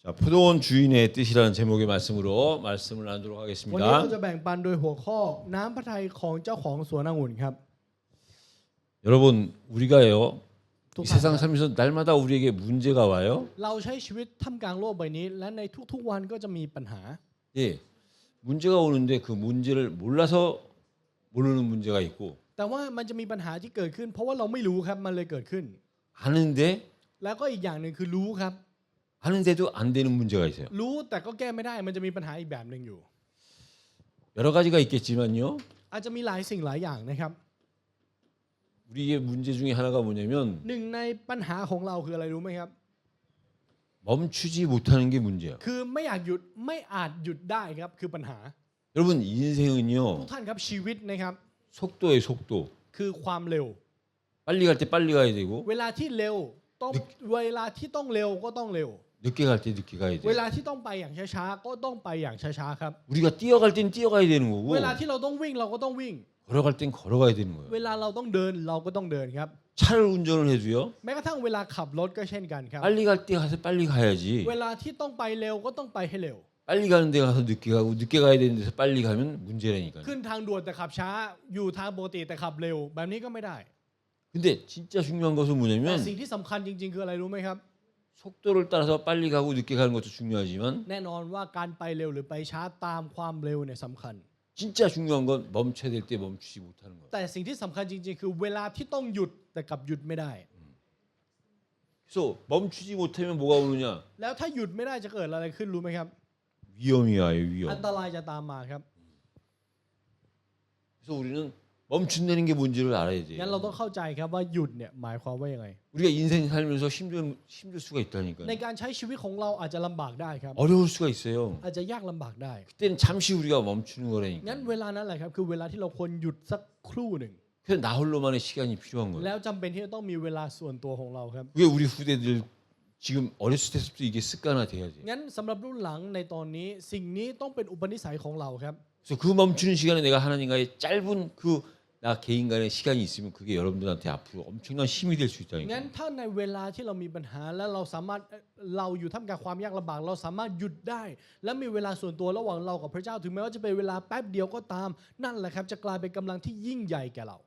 자, 포도원 주인의 뜻이라는 제목의 말씀으로 말씀을 나누도록 วันนี้ 하겠습니다. เราจะแบ่งปันโดยหัวข้อน้ำพระทัยของเจ้าของสวนองุ่นครับ 여러분, 우리가요, 이 똑같아요. 세상 살면서 날마다 우리에게 문제가 와요. เราใช้ชีวิตท่ามกลางโลกใบนี้ และในทุกๆวันก็จะมีปัญหา 예, 문제가 오는데 그 문제를 몰라서 모르는 문제가 있고 แต่ว่ามันจะมีปัญหาที่เกิดขึ้น เพราะว่าเราไม่รู้ครับมันเลยเกิดขึ้น 아는데 แล้วก็อีกอย่างหนึ่งคือรู้ครับ 아는데도 안 되는 문제가 있어요. รู้แต่ก็แก้ไม่ได้มันจะมีปัญหาอีกแบบหนึ่งอยู่ 여러 가지가 있겠지만요. อาจจะมีหลายสิ่งหลายอย่างนะครับ 우리의 문제 중에 하나가 뭐냐면 หนึ่งในปัญหาของเราคืออะไรรู้ไหมครับ 멈추지 못하는 게 문제예요. คือไม่อยากหยุดไม่อาจหยุดได้ครับคือปัญหา 여러분 ทุก 인생은요 ท่านครับชีวิตนะครับ 속도의 속도. คือความเร็ว 빨리 갈 때 빨리 가야 되고 เวลาที่เร็วต้องเวลาที่ต้องเร็วก็ต้องเร็ว 늦게 갈 때 늦게 가야 เว 돼. ลาที่ต้องไปอย่างช้าๆก็ต้องไปอย่างช้าๆครับ 우리가 뛰어갈 땐 뛰어가야 되는 거고 เวลาที่เราต้องวิ่งเราก็ต้องวิ่ง 걸어갈 땐 걸어가야 되는 เว 거예요. ลาเราต้องเดินเราก็ต้องเดินครับ 차를 운전을 해도요. แม้กระทั่งเวลาขับรถก็เช่นกันครับ 빨리 갈 때 가서 빨리 가야지. เวลาที่ต้องไปเร็วก็ต้องไปให้เร็ว 빨리 가는 데 가서 늦게 가고 늦게 가야 되는 데서 빨리 가면 문제라니까요. ขึ้นทางด่วนแต่ขับช้าอยู่ทางปกติแต่ขับเร็ว แบบนี้ก็ไม่ได้ 근데 진짜 중요한 것은 แต่ 뭐냐면 สิ่งที่สำคัญจริงๆคืออะไรรู้ไหมครับ 속도를 따라서 빨리 가고 늦게 가는 것도 중요하지만 แน่นอนว่าการไปเร็วหรือไปช้าตามความเร็วเนี่ยสำคัญ 진짜 중요한 건 멈춰야 될 때 멈추지 못하는 거예요. แต่สิ่งที่สำคัญจริงๆคือเวลาที่ต้องหยุดแต่กลับหยุดไม่ได้ 그래서 멈추지 못하면 뭐가 오느냐? แล้วถ้าหยุดไม่ได้จะเกิดอะไรขึ้นรู้ไหมครับ 위험이 와요, อัน 위험. ตรายจะตามมาครับ 그래서 우리는 멈춘다는 게 뭔지를 알아야 งั้นเราต้อ 돼요. งเข้าใจครับว่าหยุดเนี่ยหมายความว่ายังไง 우리가 인생 살면서 힘들 수가 ใน 있다니까요. การใช้ชีวิตของเราอาจจะลำบากได้ครับ 어려울 수가 있어요. อาจจะยากลำบากได้ 그때는 잠시 우리가 멈추는 งั้น 거라니까. เวลานั้นแหละครับคือเวลาที่เราควรหยุดสักครู่หนึ่ง 그래서 나 홀로만의 시간이 필요한 거예요. แล้วจำเป็นที่จะต้องมีเวลาส่วนตัวของเราครับ 그게 우리 후대들 지금 어렸을 때부터 이게 습관화 돼야지. งั้นสำหรับรุ่นหลังในตอนนี้สิ่งนี้ต้องเป็นอุปนิสัยของเราครับ 그래서 그 멈추는 시간에 내가 하나님과의 짧은 그 나 개인 간의 시간이 있으면 그게 여러분들한테 앞으로 엄청난 힘이 될 수 งั้น 있다니까. ถ้าในเวลาที่เรามีปัญหาและเราสามารถเราอยู่ท่ามกลางความยากลำบากเราสามารถหยุดได้ และมีเวลาส่วนตัวระหว่างเรากับพระเจ้าถึงแม้ว่าจะเป็นเวลาแป๊บเดียวก็ตาม นั่นแหละครับจะกลายเป็นกำลังที่ยิ่งใหญ่แก่เรา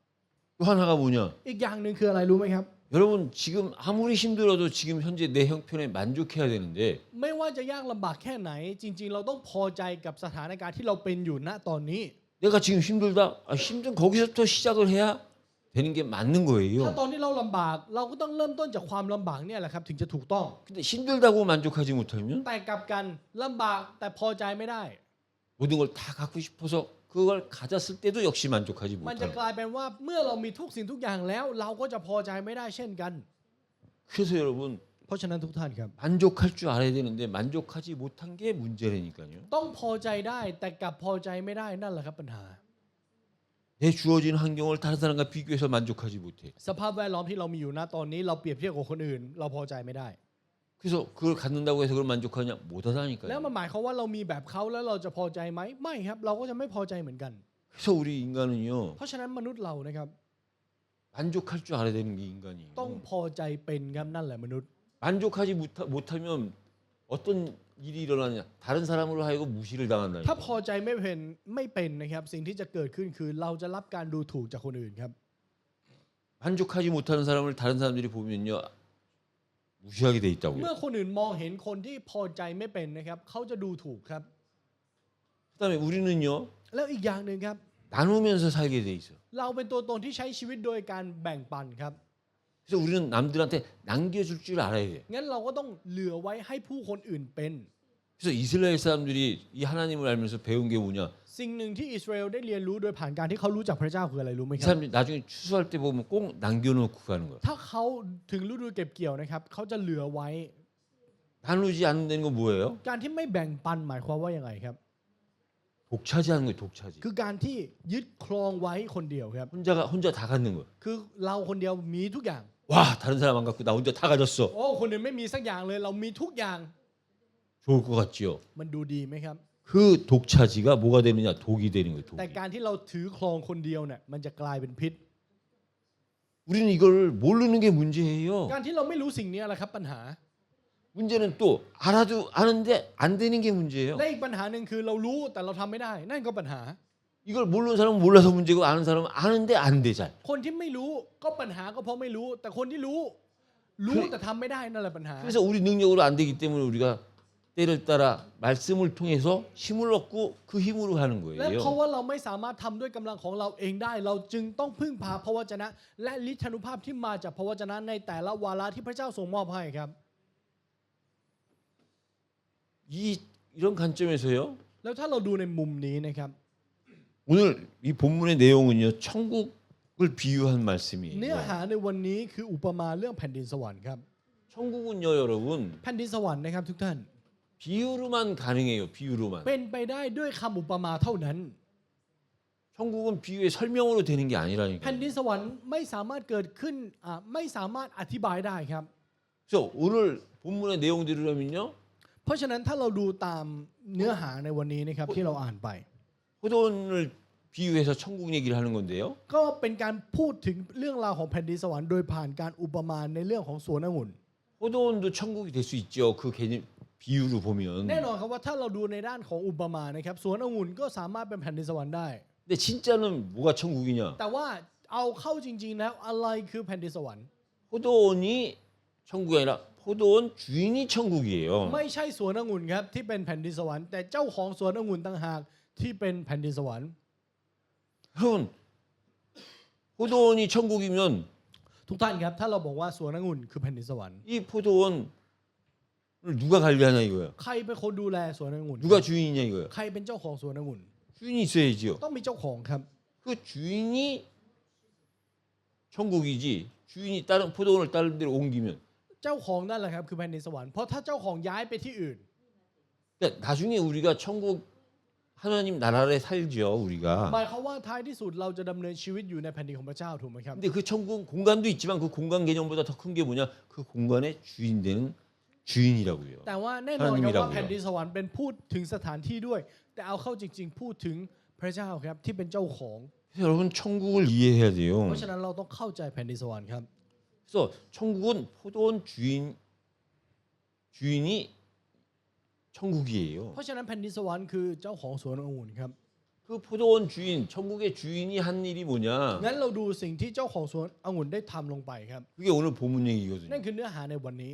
또 하나가 뭐냐? อีกอย่างหนึ่งคืออะไรรู้ไหมครับ 여러분 지금 아무리 힘들어도 지금 현재 내 형편에 만족해야 되는데 ไม่ว่าจะยากลำบากแค่ไหน จริง ๆ เราต้องพอใจกับสถานการณ์ที่เราเป็นอยู่ณตอนนี้ 내가 지금 힘들다. 힘든 거기서부터 시작을 해야 되는 게 맞는 ถ้า 거예요. ตอนที่เราลำบากเราก็ต้องเริ่มต้นจากความลำบากเนี่ยแหละครับถึงจะถูกต้อง 근데 힘들다고 만족하지 못하면 แต่กลับกันลำบากแต่พอใจไม่ได้ 모든 걸 다 갖고 싶어서 그걸 가졌을 때도 역시 만족하지 มันจะ 못하는 กลายเป็นว่าเมื่อเรามีทุกสิ่งทุกอย่างแล้ว เราก็จะพอใจไม่ได้เช่นกัน 그래서 여러분 เพราะฉะนั้นทุกท่านครับ 만족할 줄 알아야 되는데 만족하지 못한 게 문제라니까요. ต้องพอใจได้แต่กลับพอใจไม่ได้นั่นแหละครับปัญหา 내 주어진 환경을 다른 사람과 비교해서 만족하지 못해. สภาพแวดล้อมที่เรามีอยู่ณตอนนี้เราเปรียบเทียบกับคนอื่น เราพอใจไม่ได้ 그래서 그걸 갖는다고 해서 그걸 만족하냐? แล้ว 못하다니까요. มันหมายความว่าเรามีแบบเขาแล้วเราจะพอใจไหมไม่ครับ เราก็จะไม่พอใจเหมือนกัน 그래서 우리 인간은요 เพราะฉะนั้นมนุษย์เรานะครับ 만족할 줄 알아야 되는 게 ต้อง 인간이에요. พอใจเป็นครับนั่นแหละมนุษย์ 만족하지 못하면 어떤 일이 일어나냐? 다른 사람으로 하여금 무시를 ถ้า 당한다니까. พอใจไม่เป็นนะครับสิ่งที่จะเกิดขึ้นคือเราจะรับการดูถูกจากคนอื่นครับ 만족하지 못하는 사람을 다른 사람들이 보면요 무시하게 돼 เมื่ 있다고요. อคนอื่นมองเห็นคนที่พอใจไม่เป็นนะครับเขาจะดูถูกครับ 그다음에 우리는요 แล้วอีกอย่างหนึ่งครับ 나누면서 살게 돼 있어. เราเป็นตัวตนที่ใช้ชีวิตโดยการแบ่งปันครับ 그래서 우리는 남들한테 남겨줄 줄 알아야 돼. งั้นเราก็ต้องเหลือไว้ให้ผู้คนอื่นเป็น 그래서 이스라엘 사람들이 이 하나님을 알면서 배운 게 뭐냐? สิ่งหนึ่งที่อิสราเอลได้เรียนรู้โดยผ่านการที่เขารู้จักพระเจ้าคืออะไรรู้ไหม 이 ครับ 사람들이 나중에 추수할 때 보면 꼭 남겨놓고 가는 거야. ถ้าเขาถึงฤดูเก็บเกี่ยวนะครับเขาจะเหลือไว้ 나누지 않는다는 건 뭐예요? การที่ไม่แบ่งปันหมายความว่ายังไงครับ 독차지하는 거예요. 독차지. คือการที่ยึดครองไว้คนเดียวครับ 혼자 다 갖는 거야. คือเราคนเดียวมีทุกอย่าง 와 다른 사람 안 갖고 나 혼자 다 가졌어. โอ้คนอื่นไม่มีสักอย่างเลย เรามีทุกอย่าง 좋을 것 같지요? มันดูดีไหมครับ 그 독차지가 뭐가 되느냐? 독이 되는 거예요. แต่ 독이. การที่เราถือครองคนเดียวเนี่ยมันจะกลายเป็นพิษ 우리는 이걸 모르는 게 문제예요. การที่เราไม่รู้สิ่งนี้แหละครับปัญหา 문제는 또 알아도 아는데 안 되는 게 문제예요. และอีกปัญหาหนึ่งคือเรารู้แต่เราทำไม่ได้ นั่นก็ปัญหา 이걸 모르는 사람은 몰라서 문제고 아는 사람은 아는데 안 돼 잘. คนที่ไม่รู้ก็ปัญหาก็เพราะไม่รู้ แต่คนที่รู้แต่ทำไม่ได้นั่นแหละปัญหา 그래서 우리 능력으로 안 되기 때문에 우리가 때를 따라 말씀을 통해서 힘을 얻고 그 힘으로 하는 และเพราะ 거예요. ว่าเราไม่สามารถทำด้วยกำลังของเราเองได้ เราจึงต้องพึ่งพาพระวจนะ และฤทธานุภาพที่มาจากพระวจนะในแต่ละวาระที่พระเจ้าทรงมอบให้ครับ 이런 관점에서요. แล้วถ้าเราดูในมุมนี้นะครับ 오늘 이 본문의 내용은요. 천국을 비유한 เนื้อ 말씀이에요. หาในวันนี้คืออุปมาเรื่องแผ่นดินสวรรค์ครับ 천국은요, 여러분 แผ่นดินสวรรค์นะครับทุกท่าน 비유로만 가능해요. 비유로만. เป็นไปได้ด้วยคำอุปมาเท่านั้น 천국은 비유의 설명으로 되는 게 แผ่น 아니라니까요. ดินสวรรค์ไม่สามารถเกิดขึ้นไม่สามารถอธิบายได้ครับ 그래서 오늘 본문의 내용들이라면요. เพราะฉะนั้นถ้าเราดูตามเนื้อหาในวันนี้นะครับที่เราอ่านไป 포도원을 비유해서 천국 얘기를 하는 건데요. ก็เป็นการพูดถึงเรื่องราวของแผ่นดินสวรรค์โดยผ่านการอุปมาในเรื่องของสวนองุ่น 포도원도 천국이 될 수 있죠. 그 개념 비유로 보면. แน่นอนครับว่าถ้าเราดูในด้านของอุปมานะครับสวนองุ่นก็สามารถเป็นแผ่นดินสวรรค์ได้ 근데 진짜는 뭐가 천국이냐? แต่ว่าเอาเข้าจริงๆแล้วอะไรคือแผ่นดินสวรรค์ 포도원이 천국이 아니라 포도원 주인이 천국이에요. ไม่ใช่สวนองุ่นครับที่เป็นแผ่นดินสวรรค์แต่เจ้าของสวนองุ่นต่างหากที่เป็นแผ่นดินสวรรค์ 여러분 포도원이 천국이면 ทุกท่านครับถ้าเราบอกว่าสวนองุ่นคือแผ่นดินสวรรค์ 이 포도원을 누가 관리하냐 이거야. ใครเป็นคนดูแลสวนองุ่น 누가 주인이냐 이거야. ใครเป็นเจ้าของสวนองุ่น 주인이 있어야지요. ต้องมีเจ้าของครับ 그 주인이 천국이지. 주인이 다른 포도원을 다른 데로 옮기면 เจ้าของนั่นแหละครับคือแผ่นดินสวรรค์เพราะถ้าเจ้าของย้ายไปที่อื่น 그러니까 나중에 우리가 천국 하나님 나라에 살죠 우리가. หมายความว่าท้ายที่สุดเราจะดำเนินชีวิตอยู่ในแผ่นดินของพระเจ้าถูกไหมครับ 근데 그 천국 공간도 있지만 그 공간 개념보다 더 큰 게 뭐냐? 그 공간의 주인 되는 주인이라고요. แต่ว่าแน่นอนครับว่า 하나님이라고요. แผ่นดินสวรรค์เป็นพูดถึงสถานที่ด้วย แต่เอาเข้าจริงๆ พูดถึงพระเจ้าครับที่เป็นเจ้าของ 그래서 여러분 천국을 이해해야 돼요. เพราะฉะนั้นเราต้องเข้าใจแผ่นดินสวรรค์ครับ 그래서 천국은 포도원 주인이 천국이에요. เพราะฉะนั้นแผ่นดินสวรรค์คือเจ้าของสวนองุ่นครับ 그 포도원 주인, 천국의 주인이 한 일이 뭐냐? งั้นเราดูสิ่งที่เจ้าของสวนองุ่นได้ทำลงไปครับ 그게 오늘 본문 นั่น 얘기거든요. คือเนื้อหาในวันนี้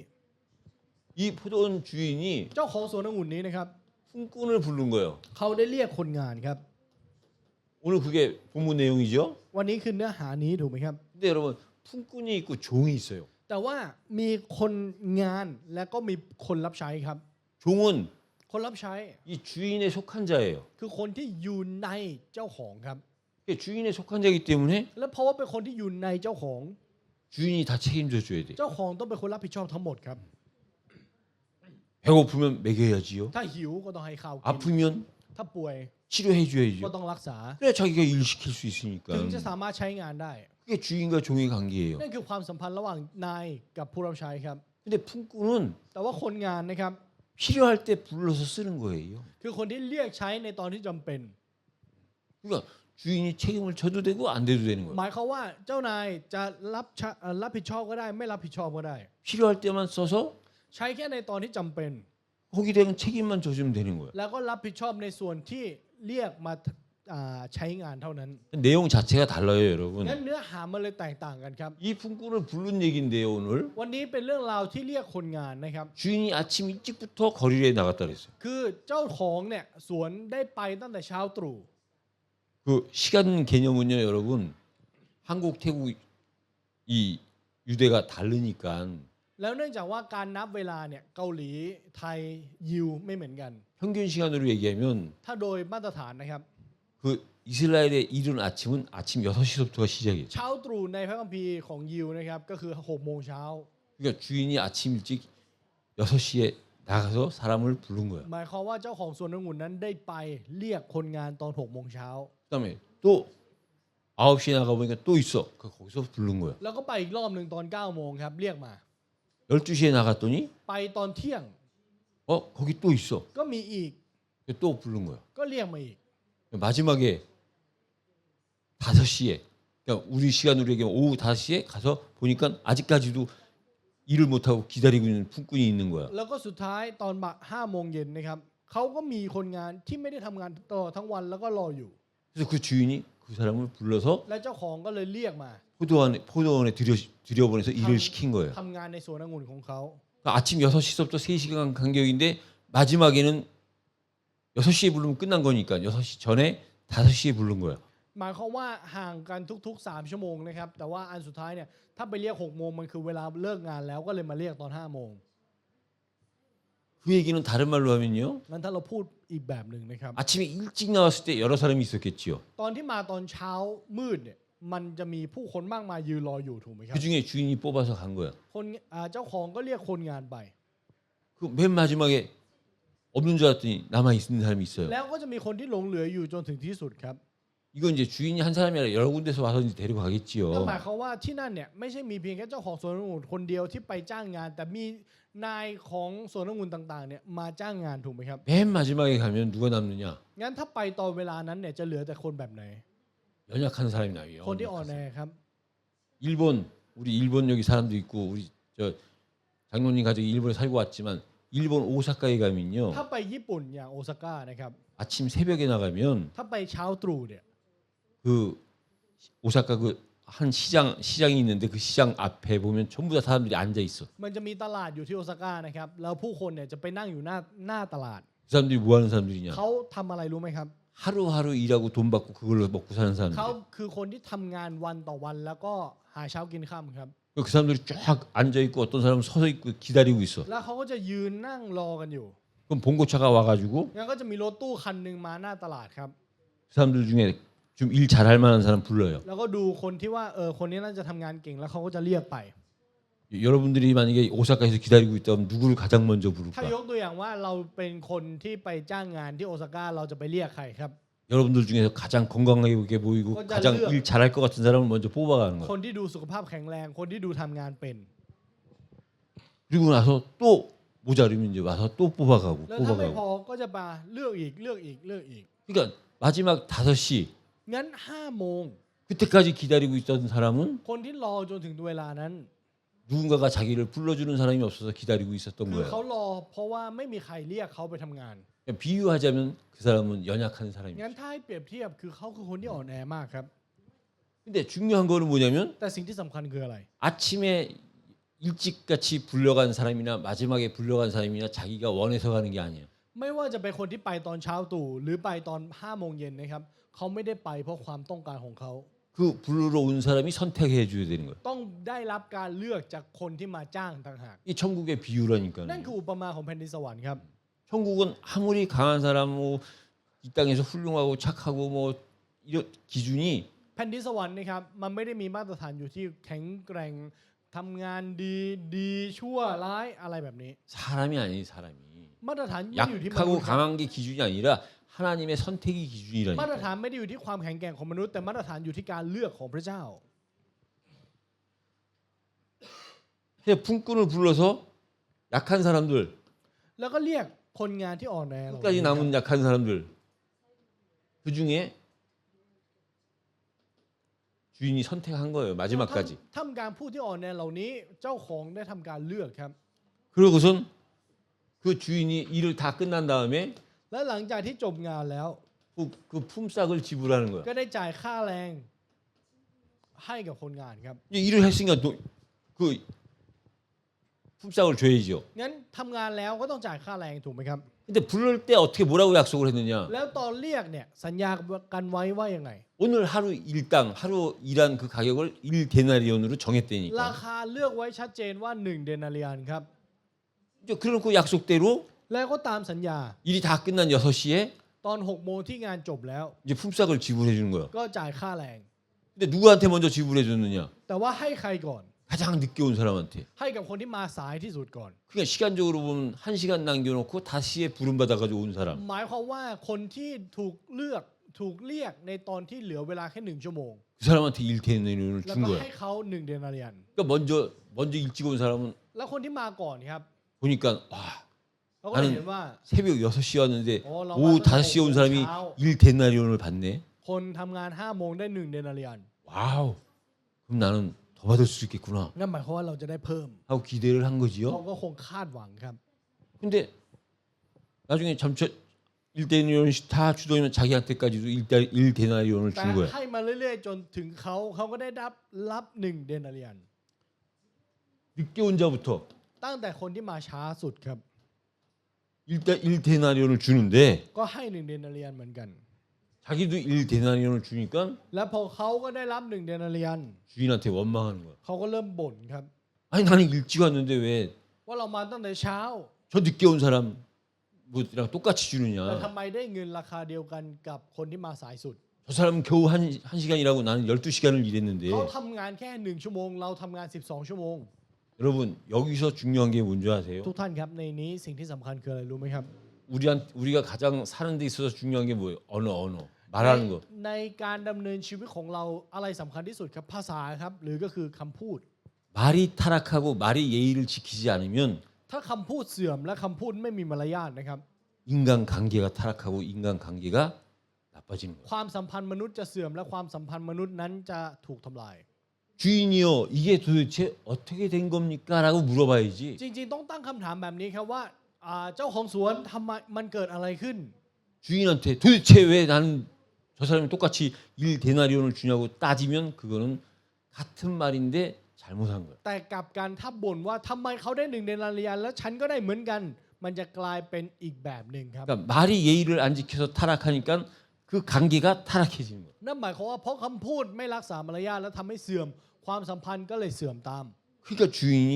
이 포도원 주인이 เจ้าของสวนองุ่นนี้นะครับ 품꾼을 부른 거예요. เขาได้เรียกคนงานครับ 오늘 그게 본문 내용이죠. วันนี้คือเนื้อหานี้ถูกไหมครับ 근데 여러분 품꾼이 있고 종이 있어요. แต่ว่ามีคนงานและก็มีคนรับใช้ครับ 종은 คนรับใช้ 이 주인에 속한 자예요. คือคนที่อยู่ในเจ้าของครับ 주인에 속한 자이기 때문에 และเพราะว่าเป็นคนที่อยู่ในเจ้าของ 주인이 다 책임져 줘야 돼. เจ้าของต้องเป็นคนรับผิดชอบทั้งหมดครับ 배고프면 먹여야지요. ถ้าหิวก็ต้องให้ข้าวกิน 아프면 ถ้าป่วย 치료해 ก็ 줘야죠. ต้องรักษา 그래야 자기가 일 시킬 수 있으니까. ถึงจะสามารถใช้งานได้ 그게 주인과 종의 관계예요. นั่นคือความสัมพันธ์ระหว่างนายกับผู้รับใช้ครับ 근데 품꾼은 แต่ว่าคนงานนะครับ 필요할 때 불러서 쓰는 거예요. คือคนที่เรียกใช้ในตอนที่จำเป็น 그러니까 주인이 책임을 져도 되고 안 돼도 되는 ห 거예요. มายความว่าเจ้านายจะรับผิดชอบก็ได้ ไม่รับผิดชอบก็ได้ 필요할 때만 써서 ใช้แค่ในตอนที่จำเป็น 거기 대한 책임만 져주면 되는 거예요. แล้วก็รับผิดชอบในส่วนที่เรียกมาใช้งานเท่านั้น 내용 자체가 달라요, 여러분. งั้นเนื้อหามันเลยแตกต่างกันครับ 이 품꾼을 부른 얘기인데요, 오늘. วันนี้เป็นเรื่องราวที่เรียกคนงานนะครับ 주인이 아침 일찍부터 거리에 나갔다 그랬어요. คือเจ้าของเนี่ยสวนได้ไปตั้งแต่เช้าตรู่ 그 시간 개념은요, 여러분. 한국, 태국 이 유대가 다르니까 แล้วเนื่องจากว่าการนับเวลาเนี่ยเกาหลีไทยยิวไม่เหมือนกัน 평균 시간으로 얘기하면 ถ้าโดยมาตรฐานนะครับ 그 이스라엘의 이른 아침은 아침 6시부터가 시작이에요. เช้าตรู่ในพระคัมภีร์ของยิวนะครับก็คือ6โมงเช้า 그러니까 주인이 아침 일찍 6시에 나가서 사람을 부른 거야. หมายความว่าเจ้าของสวนองุ่นนั้นได้ไปเรียกคนงานตอน6โมงเช้า 그다음에 또 9시에 나가 보니까 또 있어. 거기서 부른 거야. แล้วก็ไปอีกรอบหนึ่งตอน9โมงครับเรียกมา 12시에 나갔더니 ไปตอนเที่ยง 거기 또 있어. ก็มีอีก 또 부른 거야. ก็เรียกมาอีก 마지막에 5시에 그러니까 우리 시간으로 얘기하면 오후 5시에 가서 보니까 아직까지도 일을 못 하고 기다리고 있는 품꾼이 있는 거야. แล้วก็สุดท้ายตอนบ่าย5 โมงเย็นนะครับเขาก็มีคนงานที่ไม่ได้ทำงานตลอดทั้งวันแล้วก็รออยู่ 그래서 그 주인이 그 사람을 불러서 และเจ้าของก็เลยเรียกมา 포도원에 들여보내서 일을 시킨 거예요. ทำงานในสวนองุ่นของเขา 그러니까 아침 6시부터 3시간 간격인데 마지막에는 6시에 부르면 끝난 거니까 6시 전에 5시에 부른 거야. หมายความว่าห่างกันทุกๆ3 ชั่วโมงนะครับแต่ว่าอันสุดท้ายเนี่ยถ้าไปเรียก6 โมงมันคือเวลาเลิกงานแล้วก็เลยมาเรียกตอน5 โมง 그 얘기는 다른 말로 하면요. งั้นถ้าเราพูดอีกแบบหนึ่งนะครับ 아침에 일찍 나왔을 때 여러 사람이 있었겠지요. ตอนที่มาตอนเช้ามืดเนี่ยมันจะมีผู้คนมากมายยืนรออยู่ถูกไหมครับ 그 중에 주인이 뽑아서 간 거야. คนเจ้าของก็เรียกคนงานไป 그 맨 마지막에 없는 줄 알았더니 남아 있는 사람이 있어요. แล้วก็จะมีคนที่หลงเหลืออยู่จนถึงที่สุดครับ 이건 이제 주인이 한 사람이 아니라 여러 군데서 와서 이제 ก็ 데려가겠지요. หมายความว่าที่นั่นเนี่ยไม่ใช่มีเพียงแค่เจ้าของสวนองุ่นคนเดียวที่ไปจ้างงาน แต่มีนายของสวนองุ่นต่างๆเนี่ยมาจ้างงานถูกไหมครับ 맨 마지막에 가면 누가 남느냐? งั้นถ้าไปตอนเวลานั้นเนี่ยจะเหลือแต่คนแบบไหน 연약한 사람이 나와요. คนที่อ่อนแอครับ 일본 우리 일본 여기 사람도 있고 우리 저 장로님 가족이 일본에 살고 왔지만 일본 오사카에 가면요 ถ้าไปญี่ปุ่นอย่างโอซาก้านะครับ 아침 새벽에 나가면 ถ้าไปเช้าตรู่เนี่ย 그 오사카 그 한 시장이 있는데 그 시장 앞에 보면 전부 다 사람들이 앉아 있어. มันจะมีตลาดอยู่ที่โอซาก้านะครับแล้วผู้คนเนี่ยจะไปนั่งอยู่หน้าตลาด 그 사람들이 뭐 하는 사람들이냐? เขาทำอะไรรู้ไหมครับ 하루하루 일하고 돈 받고 그걸로 먹고 사는 เขา 사람들. คือคนที่ทำงานวันต่อวันแล้วก็หาเช้ากินค่ำครับ 그 사람들이 쫙 앉아 있고 어떤 사람은 서서 있고 기다리고 있어. แล้วเขาก็จะยืนนั่งรอกันอยู่ 그럼 봉고차가 와가지고 งั้นก็จะมีรถตู้คันหนึ่งมาหน้าตลาดครับ 그 사람들 중에 좀 일 잘할 만한 사람 불러요. แล้วก็ดูคนที่ว่าคนนี้น่าจะทำงานเก่งแล้วเขาก็จะเรียกไป 여러분들이 만약에 오사카에서 기다리고 있다면 누구를 가장 먼저 ถ้า 부를까? ยกตัวอย่างว่าเราเป็นคนที่ไปจ้างงานที่โอซาก้าเราจะไปเรียกใครครับ 여러분들 중에서 가장 건강하게 보이고 혼자 가장 르- 일 잘할 것 같은 사람을 먼저 뽑아가는 ค 거예요. นที่ดูสุขภาพแข็งแรงคนที่ดูทำงานเป็น 그리고 나서 또 모자르면 이제 와서 또 뽑아가고 แล้วถ้าไม่พ 뽑아가고. อก็จะมาเลือกอีกเลือกอีกเลือกอีก 그러니까 마지막 5시 งั้น5 โมง 그때까지 기다리고 있던 사람은 คนที่รอจนถึงเวลานั้น 누군가가 자기를 불러주는 사람이 없어서 기다리고 있었던 คือเขา 거예요. รอเพราะว่าไม่มีใครเรียกเขาไปทำงาน 그러니까 비유하자면 그 사람은 연약한 งั้น 사람이죠. ถ้าให้เปรียบเทียบคือเขาคือคนที่อ่อนแอมากครับ 근데 중요한 거는 뭐냐면 แต่สิ่งที่สำคัญคืออะไร 아침에 일찍같이 불려간 사람이나 마지막에 불려간 사람이나 자기가 원해서 가는 게 아니에요. ไม่ว่าจะเป็นคนที่ไปตอนเช้าตรู่หรือไปตอน5 โมงเย็นนะครับเขาไม่ได้ไปเพราะความต้องการของเขา 그 부르러 온 사람이 선택해 줘야 되는 거예요. ต้องได้รับการเลือกจากคนที่มาจ้างต่างหาก 이 천국의 비유라니까요. นั่นคืออุปมาของแผ่นดินสวรรค์ครับ 천국은 아무리 강한 사람 뭐이 땅에서 훌륭하고 착하고 뭐 이런 기준이 แผ่นดินสวรรค์นะครับมันไม่ได้มีมาตรฐานอยู่ที่แข็งแกร่งทำงานดีชั่วร้ายอะไรแบบนี้ 사람이 아닌 사람이 มาตรฐานไม่ได้อยู่ที่มนุ 약하고 ษย์ครับ 강한 게 기준이 아니라 하나님의 선택이 มาตร 기준이라니까. ฐานไม่ได้อยู่ที่ความแข็งแกร่งของมนุษย์แต่มาตรฐานอยู่ที่การเลือกของพระเจ้า 그래서 품꾼을 불러서 약한 사람들, แล้วก็เรียกคนงานที่อ่อนแอเหล่า 끝까지 นี้ครับ 남은 약한 사람들 그 중에 주인이 선택한 거예요. 마지막까지. ทำการผู้ที่อ่อนแอเหล่านี้เจ้าของได้ทำการเลือกครับ 그러고선 그 주인이 일을 다 끝난 다음에 และหลังจากที่จบงานแล้ว 그 품삯을 지불하는 거야. ก็ได้จ่ายค่าแรงให้กับคนงานครับ 이제 일을 했으니까 그 품삯을 줘야죠. งั้นทำงานแล้วก็ต้องจ่ายค่าแรงถูกไหมครับ 근데 부를 때 어떻게 뭐라고 약속을 했느냐? แล้วตอนเรียกเนี่ยสัญญากันไว้ว่ายังไง 오늘 하루 일당 하루 일한 그 가격을 1데나리온으로 รา 정했다니까. คาเลือกไว้ชัดเจนว่า1 เดนาเรียนครับ 이제 그래놓고 약속대로 แล้วก็ตามสัญญา 일이 다 끝난 6시에 ตอน 6 โมงที่งานจบแล้ว 이제 품삯을 지불해 주는 거야. ก็จ่ายค่าแรง 근데 누구한테 먼저 지불해 줬느냐? แต่ว่าให้ใครก่อน 가장 늦게 온 사람한테. ให้กับคนที่มาสายที่สุดก่อน 그러니까 시간적으로 보면 1시간 남겨놓고 5시에 부름 받아가지고 온 사람. หมายความว่าคนที่ถูกเรียกในตอนที่เหลือเวลาแค่1 ชั่วโมง 그 사람한테 1데나리온을 แล้ว 준 ก็ 거야. ให้เขา1 เดนาเรียน 그러니까 먼저 일찍 온 사람은 แล้วคนที่มาก่อนครับ 보니까 와 เขาก็เลยเห็นว่า 새벽 6시에 왔는데 어, 나 오후 와서 5시에 온 사람이 잘. 1데나리온을 받네. คนทำงาน5 โมงได้1 เดนาเรียน 와우. 그럼 나는 더 받을 수 있겠구나 นั่นหมายความว่าเราจะได้เพิ่ม 하고 기대를 한 เขา 거지요. ก็คงคาดหวังครับ 근데 나중에 점차 1데나리온씩 다 주더니면 자기한테까지도 1데나리온을 แต่ 준 거야. ให้มาเรื่อยๆจนถึงเขาก็ได้รับ1 เดนาเรียน 늦게 온 자부터 ตั้งแต่คนที่มาช้าสุดครับ 1데나리온을 주는데 ก็ให้1 เดนาเรียนเหมือนกัน 자기도 1데나리온을 주니까 และพอเขาก็ได้รับ1 เดนาเรียน 주인한테 원망하는 거야. เขาก็เริ่มบ่นครับ 아니 나는 일찍 왔는데 왜 저 ว่าเรามาตั้งแต่เช้า 늦게 온 사람 뭐랑 똑같이 แต่ 주느냐. ทำไมได้เงินราคาเดียวกันกับคนที่มาสายสุด 저 사람은 겨우 한 시간 일하고 나는 12시간을 일했는데 เขาทำงานแค่1 ชั่วโมงเราทำงาน 12 ชั่วโมง 여러분 여기서 중요한 게 뭔지 아세요? ทุกท่านครับในนี้สิ่งที่สำคัญคืออะไรรู้ไหมครับ 우리가 가장 사는 데 있어서 중요한 게 뭐예요? 언어 말하는 거. ในการดำเนินชีวิตของเราอะไรสำคัญที่สุดครับภาษาครับหรือก็คือคำพูด 말이 타락하고 말이 예의를 지키지 않으면 ถ้าคำพูดเสื่อมและคำพูดไม่มีมารยาทนะครับ 인간 관계가 타락하고 인간 관계가 나빠지는 거예요. ความสัมพันธ์มนุษย์จะเสื่อมและความสัมพันธ์มนุษย์นั้นจะถูกทำลาย 주인이요 이게 도대체 어떻게 된 겁니까?라고 물어봐야지. จริงๆต้องตั้งคำถามแบบนี้ครับว่าเจ้าของสวนทำไมมันเกิดอะไรขึ้น 주인한테 도대체 왜 나는 저 사람이 똑같이 1데나리온을 주냐고 따지면 그거는 같은 말인데 잘못한 거예요. แต่กลับกันถ้าบ่นว่าทำไมเขาได้1 เดนาเรียนแล้วฉันก็ได้เหมือนกัน มันจะกลายเป็นอีกแบบหนึ่งครับ 그러니까 말이 예의를 안 지켜서 타락하니까 그 관계가 타락해지는 거예요. นั่นหมายความว่าเพราะคำพูดไม่รักษามารยาทแล้วทำให้เสื่อมความสัมพันธ์ก็เลยเสื่อมตาม 그러니까 주인이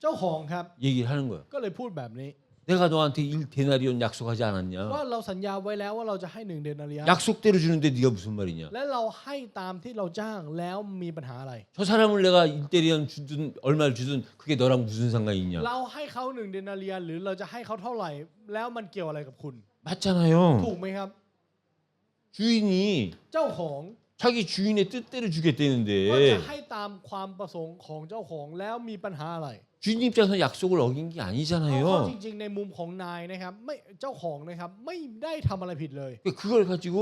เจ้าของครับ 얘기를 하는 거예요. ก็เลยพูดแบบนี้ 내가 너한테 1데나리온 약속하지 않았냐? ว่าเราสัญญาไว้แล้วว่าเราจะให้1 เดนาเรียน 약속대로 주는데 네가 무슨 말이냐? และเราให้ตามที่เราจ้างแล้วมีปัญหาอะไร 저 사람을 내가 1데나리온 주든 얼마를 주든 그게 너랑 무슨 상관이 있냐? เราให้เขา1 เดนาเรียนหรือเราจะให้เขาเท่าไหร่ แล้วมันเกี่ยวอะไรกับคุณ 맞잖아요. ถูกไหมครับ 주인이 เจ้าของ 자기 주인의 뜻대로 ก็จะ 주겠다는데 ให้ตามความประสงค์ของเจ้าของแล้วมีปัญหาอะไร 주인 입장에서 약속을 어긴 게 เพราะ 아니잖아요. จริงๆในมุมของนายนะครับไม่เจ้าของนะครับไม่ได้ทำอะไรผิดเลย 그걸 가지고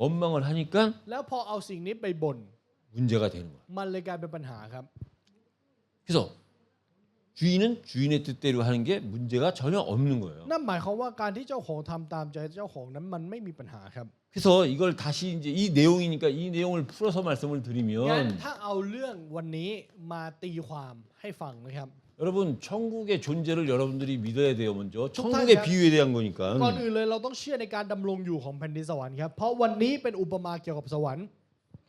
원망을 하니까 แล้วพอเอาสิ่งนี้ไปบ่น 문제가 되는 거야. มันเลยกลายเป็นปัญหาครับ 그래서 주인은 주인의 뜻대로 하는 게 문제가 전혀 없는 거예요. นั่นหมายความว่าการที่เจ้าของทำตามใจเจ้าของนั้นมันไม่มีปัญหาครับ 그래서 이걸 다시 이제 이 내용이니까 이 내용을 풀어서 말씀을 งั้น 드리면 ถ้าเอาเรื่องวันนี้มาตีความให้ฟังนะครับ 여러분 천국의 존재를 여러분들이 믿어야 돼요. 먼저 축하해요. 천국의 비유에 대한 거니까. ก่อนอื่นเลยเราต้องเชื่อในการดำรงอยู่ของแผ่นดินสวรรค์ครับเพราะวันนี้เป็นอุปมาเกี่ยวกับสวรรค์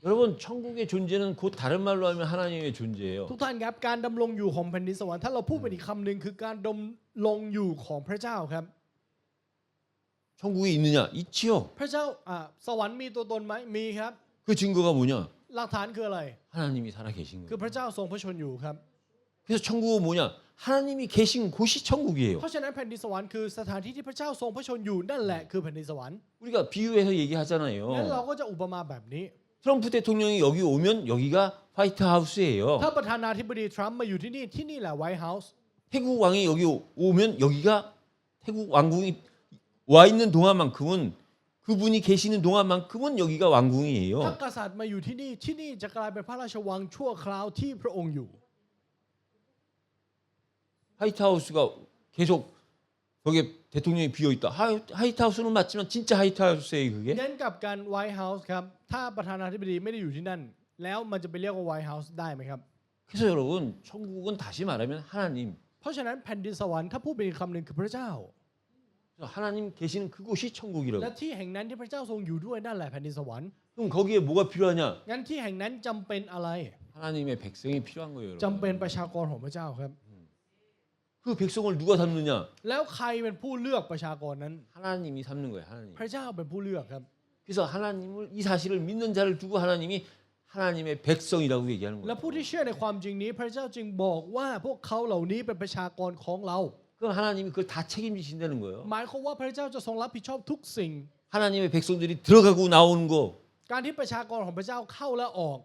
여러분 천국의 존재는 곧 다른 말로 하면 하나님의 존재예요. ทุกท่านครับการดำรงอยู่ของแผ่นดินสวรรค์ถ้าเราพูดเป็นอีกคำหนึ่งคือการดำรงอยู่ของพระเจ้าครับ 천국에 있느냐? 있지요. พระเจ้าสวรรค์มีตัวตนไหมมีครับ 그 증거가 뭐냐? หลักฐานคืออะไร 하나님이 살아 계신 คือ 거예요. พระเจ้าทรงพระชนอยู่ครับ 그래서 천국은 뭐냐? 하나님이 계신 곳이 천국이에요. เพราะฉะนั้นแผ่นดินสวรรค์คือสถานที่ที่พระเจ้าทรงพระชนอยู่นั่นแหละคือแผ่นดินสวรรค์ 우리가 비유해서 งั้น 얘기하잖아요. เราก็จะอุปมาแบบนี้ 트럼프 대통령이 여기 오면 여기가 화이트 하우스예요. ถ้าประธานาธิบดีทรัมป์มาอยู่ที่นี่ที่นี่แหละไวท์เฮาส์ 태국 왕이 여기 오면 여기가 태국 왕궁이 와 있는 동안만큼은 그분이 계시는 동안만큼은 여기가 ถ้า 왕궁이에요. กษัตริย์มาอยู่ที่นี่ที่นี่จะกลายเป็นพระราชวังชั่วคราวที่พระองค์อยู่ 화이트 하우스가 계속 거기에 대통령이 비어 있다. 화이트 하우스는 맞지만 진짜 화이트 하우스예요, 그게? งั้นกับการไวท์เฮาส์ครับถ้าประธานาธิบดีไม่ได้อยู่ที่นั่น แล้วมันจะไปเรียกว่าไวท์เฮาส์ได้ไหมครับ 그래서 여러분 천국은 다시 말하면 하나님. เพราะฉะนั้นแผ่นดินสวรรค์ถ้าพูดเป็นอีกคำหนึ่งคือพระเจ้า 그래서 하나님 계시는 그곳이 천국이라고. และที่แห่งนั้นที่พระเจ้าทรงอยู่ด้วยนั่นแหละแผ่นดินสวรรค์ 그럼 거기에 뭐가 필요하냐? งั้นที่แห่งนั้นจำเป็นอะไร 하나님의 백성이 필요한 거예요, จำเป็น 여러분. ประชากรของพระเจ้าครับ 그 백성을 누가 삼느냐? แล้วใครเป็นผู้เลือกประชากรนั้น 하나님이 삼는 거예요, 하나님. พระเจ้าเป็นผู้เลือกครับ 그래서 하나님을 이 사실을 믿는 자를 두고 하나님이 하나님의 백성이라고 얘기하는 และ 거예요. ผู้ที่เชื่อในความจริงนี้ พระเจ้าจึงบอกว่าพวกเขาเหล่านี้เป็นประชากรของเรา 그럼 하나님이 그걸 다 책임지신다는 거예요. หมายความว่าพระเจ้าจะทรงรับผิดชอบทุกสิ่ง 하나님의 백성들이 들어가고 나오는 거, การที่ประชากรของพระเจ้าเข้าและออก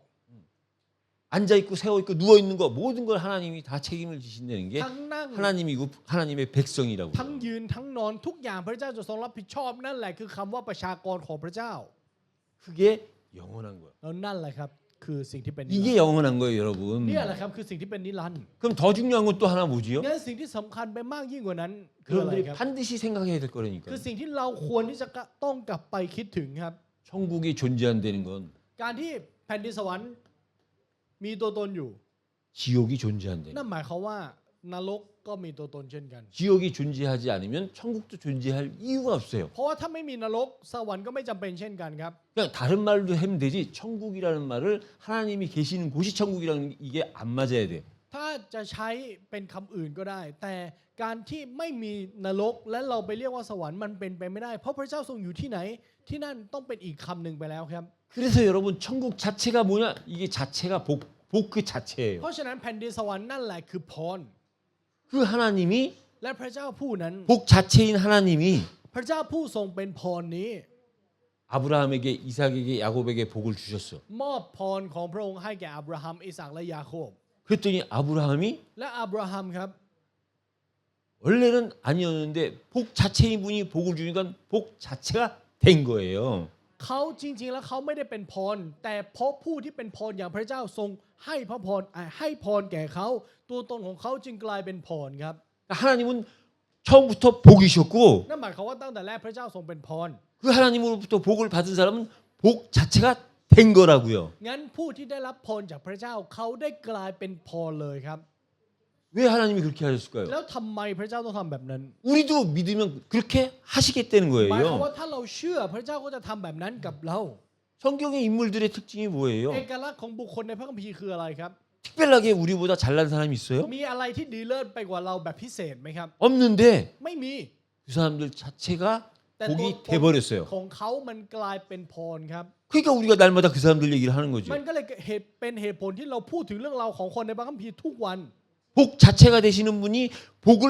앉아 있고 세워 있고 누워 있는 거 모든 걸 하나님이 다 책임을 지신다는 게 ทั้งนั่ง 하나님이고 하나님의 백성이라고. ทั้งยืนทั้งนอนทุกอย่างพระเจ้าจะทรงรับผิดชอบนั่นแหละคือคำว่าประชากรของพระเจ้า 그게 영원한 거예요. แล้วนั่นแหละครับ คือสิ่งที่เป็นนิรันดร์ 이게 영원한 거예요, 여러분. เนี่ยแหละครับคือสิ่งที่เป็นนิรันดร์ 그럼 더 중요한 건 또 하나 뭐지요? งั้นสิ่งที่สำคัญไปมากยิ่งกว่านั้นคืออะไร 여러분들이 ครับ 반드시 생각해야 될 거라니까. คือสิ่งที่เราควรที่จะต้องกลับไปคิดถึงครับ 천국이 존재한다는 건 การที่แผ่นดินสวรรค์มีตัวตนอยู่ 지옥이 존재한다는 นั่นหมายความว่านรกก็มีตัวตนเช่นกัน 지옥이 존재하지 않으면 천국도 존재할 이유가 없어요. เพราะว่าถ้าไม่มีนรกสวรรค์ก็ไม่จำเป็นเช่นกันครับ 그냥 다른 말로 하면 되지 천국이라는 말을 하나님이 계시는 곳이 천국이라는 이게 안 맞아야 돼요. ถ้าจะใช้เป็นคำอื่นก็ได้ แต่การที่ไม่มีนรกและเราไปเรียกว่าสวรรค์มันเป็นไปไม่ได้ เพราะพระเจ้าทรงอยู่ที่ไหนที่นั่นต้องเป็นอีกคำหนึ่งไปแล้วครับ 그래서 여러분 천국 자체가 뭐냐? 이게 자체가 복 그 자체예요. เพราะฉะนั้นแผ่นดินสวรรค์นั่นแหละคือพร 그 하나님이 และพระเจ้าผู้นั้น 복 자체인 하나님이 พระเจ้าผู้ทรงเป็นพรนี้ 아브라함에게 이삭에게 야곱에게 복을 주셨어. มอบพรของพระองค์ให้แก่อับราฮัมอิสากและยาโคบ 그랬더니 아브라함이 และอับราฮัมครับ 원래는 아니었는데 복 자체인 분이 복을 주니까 복 자체가 된 거예요. เขาจริงๆแล้วเขาไม่ได้เป็นพร แต่เพราะผู้ที่เป็นพรอย่างพระเจ้าทรงให้พระพรให้พรแก่เขาตัวตนของเขาจึงกลายเป็นพรครับ 하나님은 처음부터 복이셨고 นั่นหมายความว่าตั้งแต่แรกพระเจ้าทรงเป็นพร 그 하나님으로부터 복을 받은 사람은 복 자체가 된 거라고요. งั้นผู้ที่ได้รับพรจากพระเจ้าเขาได้กลายเป็นพรเลยครับ 왜 하나님이 그렇게 하셨을까요? แล้วทำไมพระเจ้าต้องทำแบบนั้น 우리도 믿으면 그렇게 하시겠다는 หมายความ 거예요. ว่าถ้าเราเชื่อพระเจ้าก็จะทำแบบนั้นกับเรา 성경의 인물들의 특징이 뭐예요? เอกลักษณ์ของบุคคลในพระคัมภีร์คืออะไรครับ 특별하게 우리보다 잘난 사람이 있어요? มีอะไรที่ดีเลิศไปกว่าเราแบบพิเศษไหมครับ 없는데 ไม่มี 그 사람들 자체가 แต่ตัว 복이 ตน 돼버렸어요. ของเขามันกลายเป็นพรครับ 그러니까 우리가 날마다 그 사람들 얘기를 하는 거죠. มันก็เลยเป็นเหตุผลที่เราพูดถึงเรื่องราวของคนในพระคัมภีร์ทุกวัน 복 자체가 되시는 분이 복을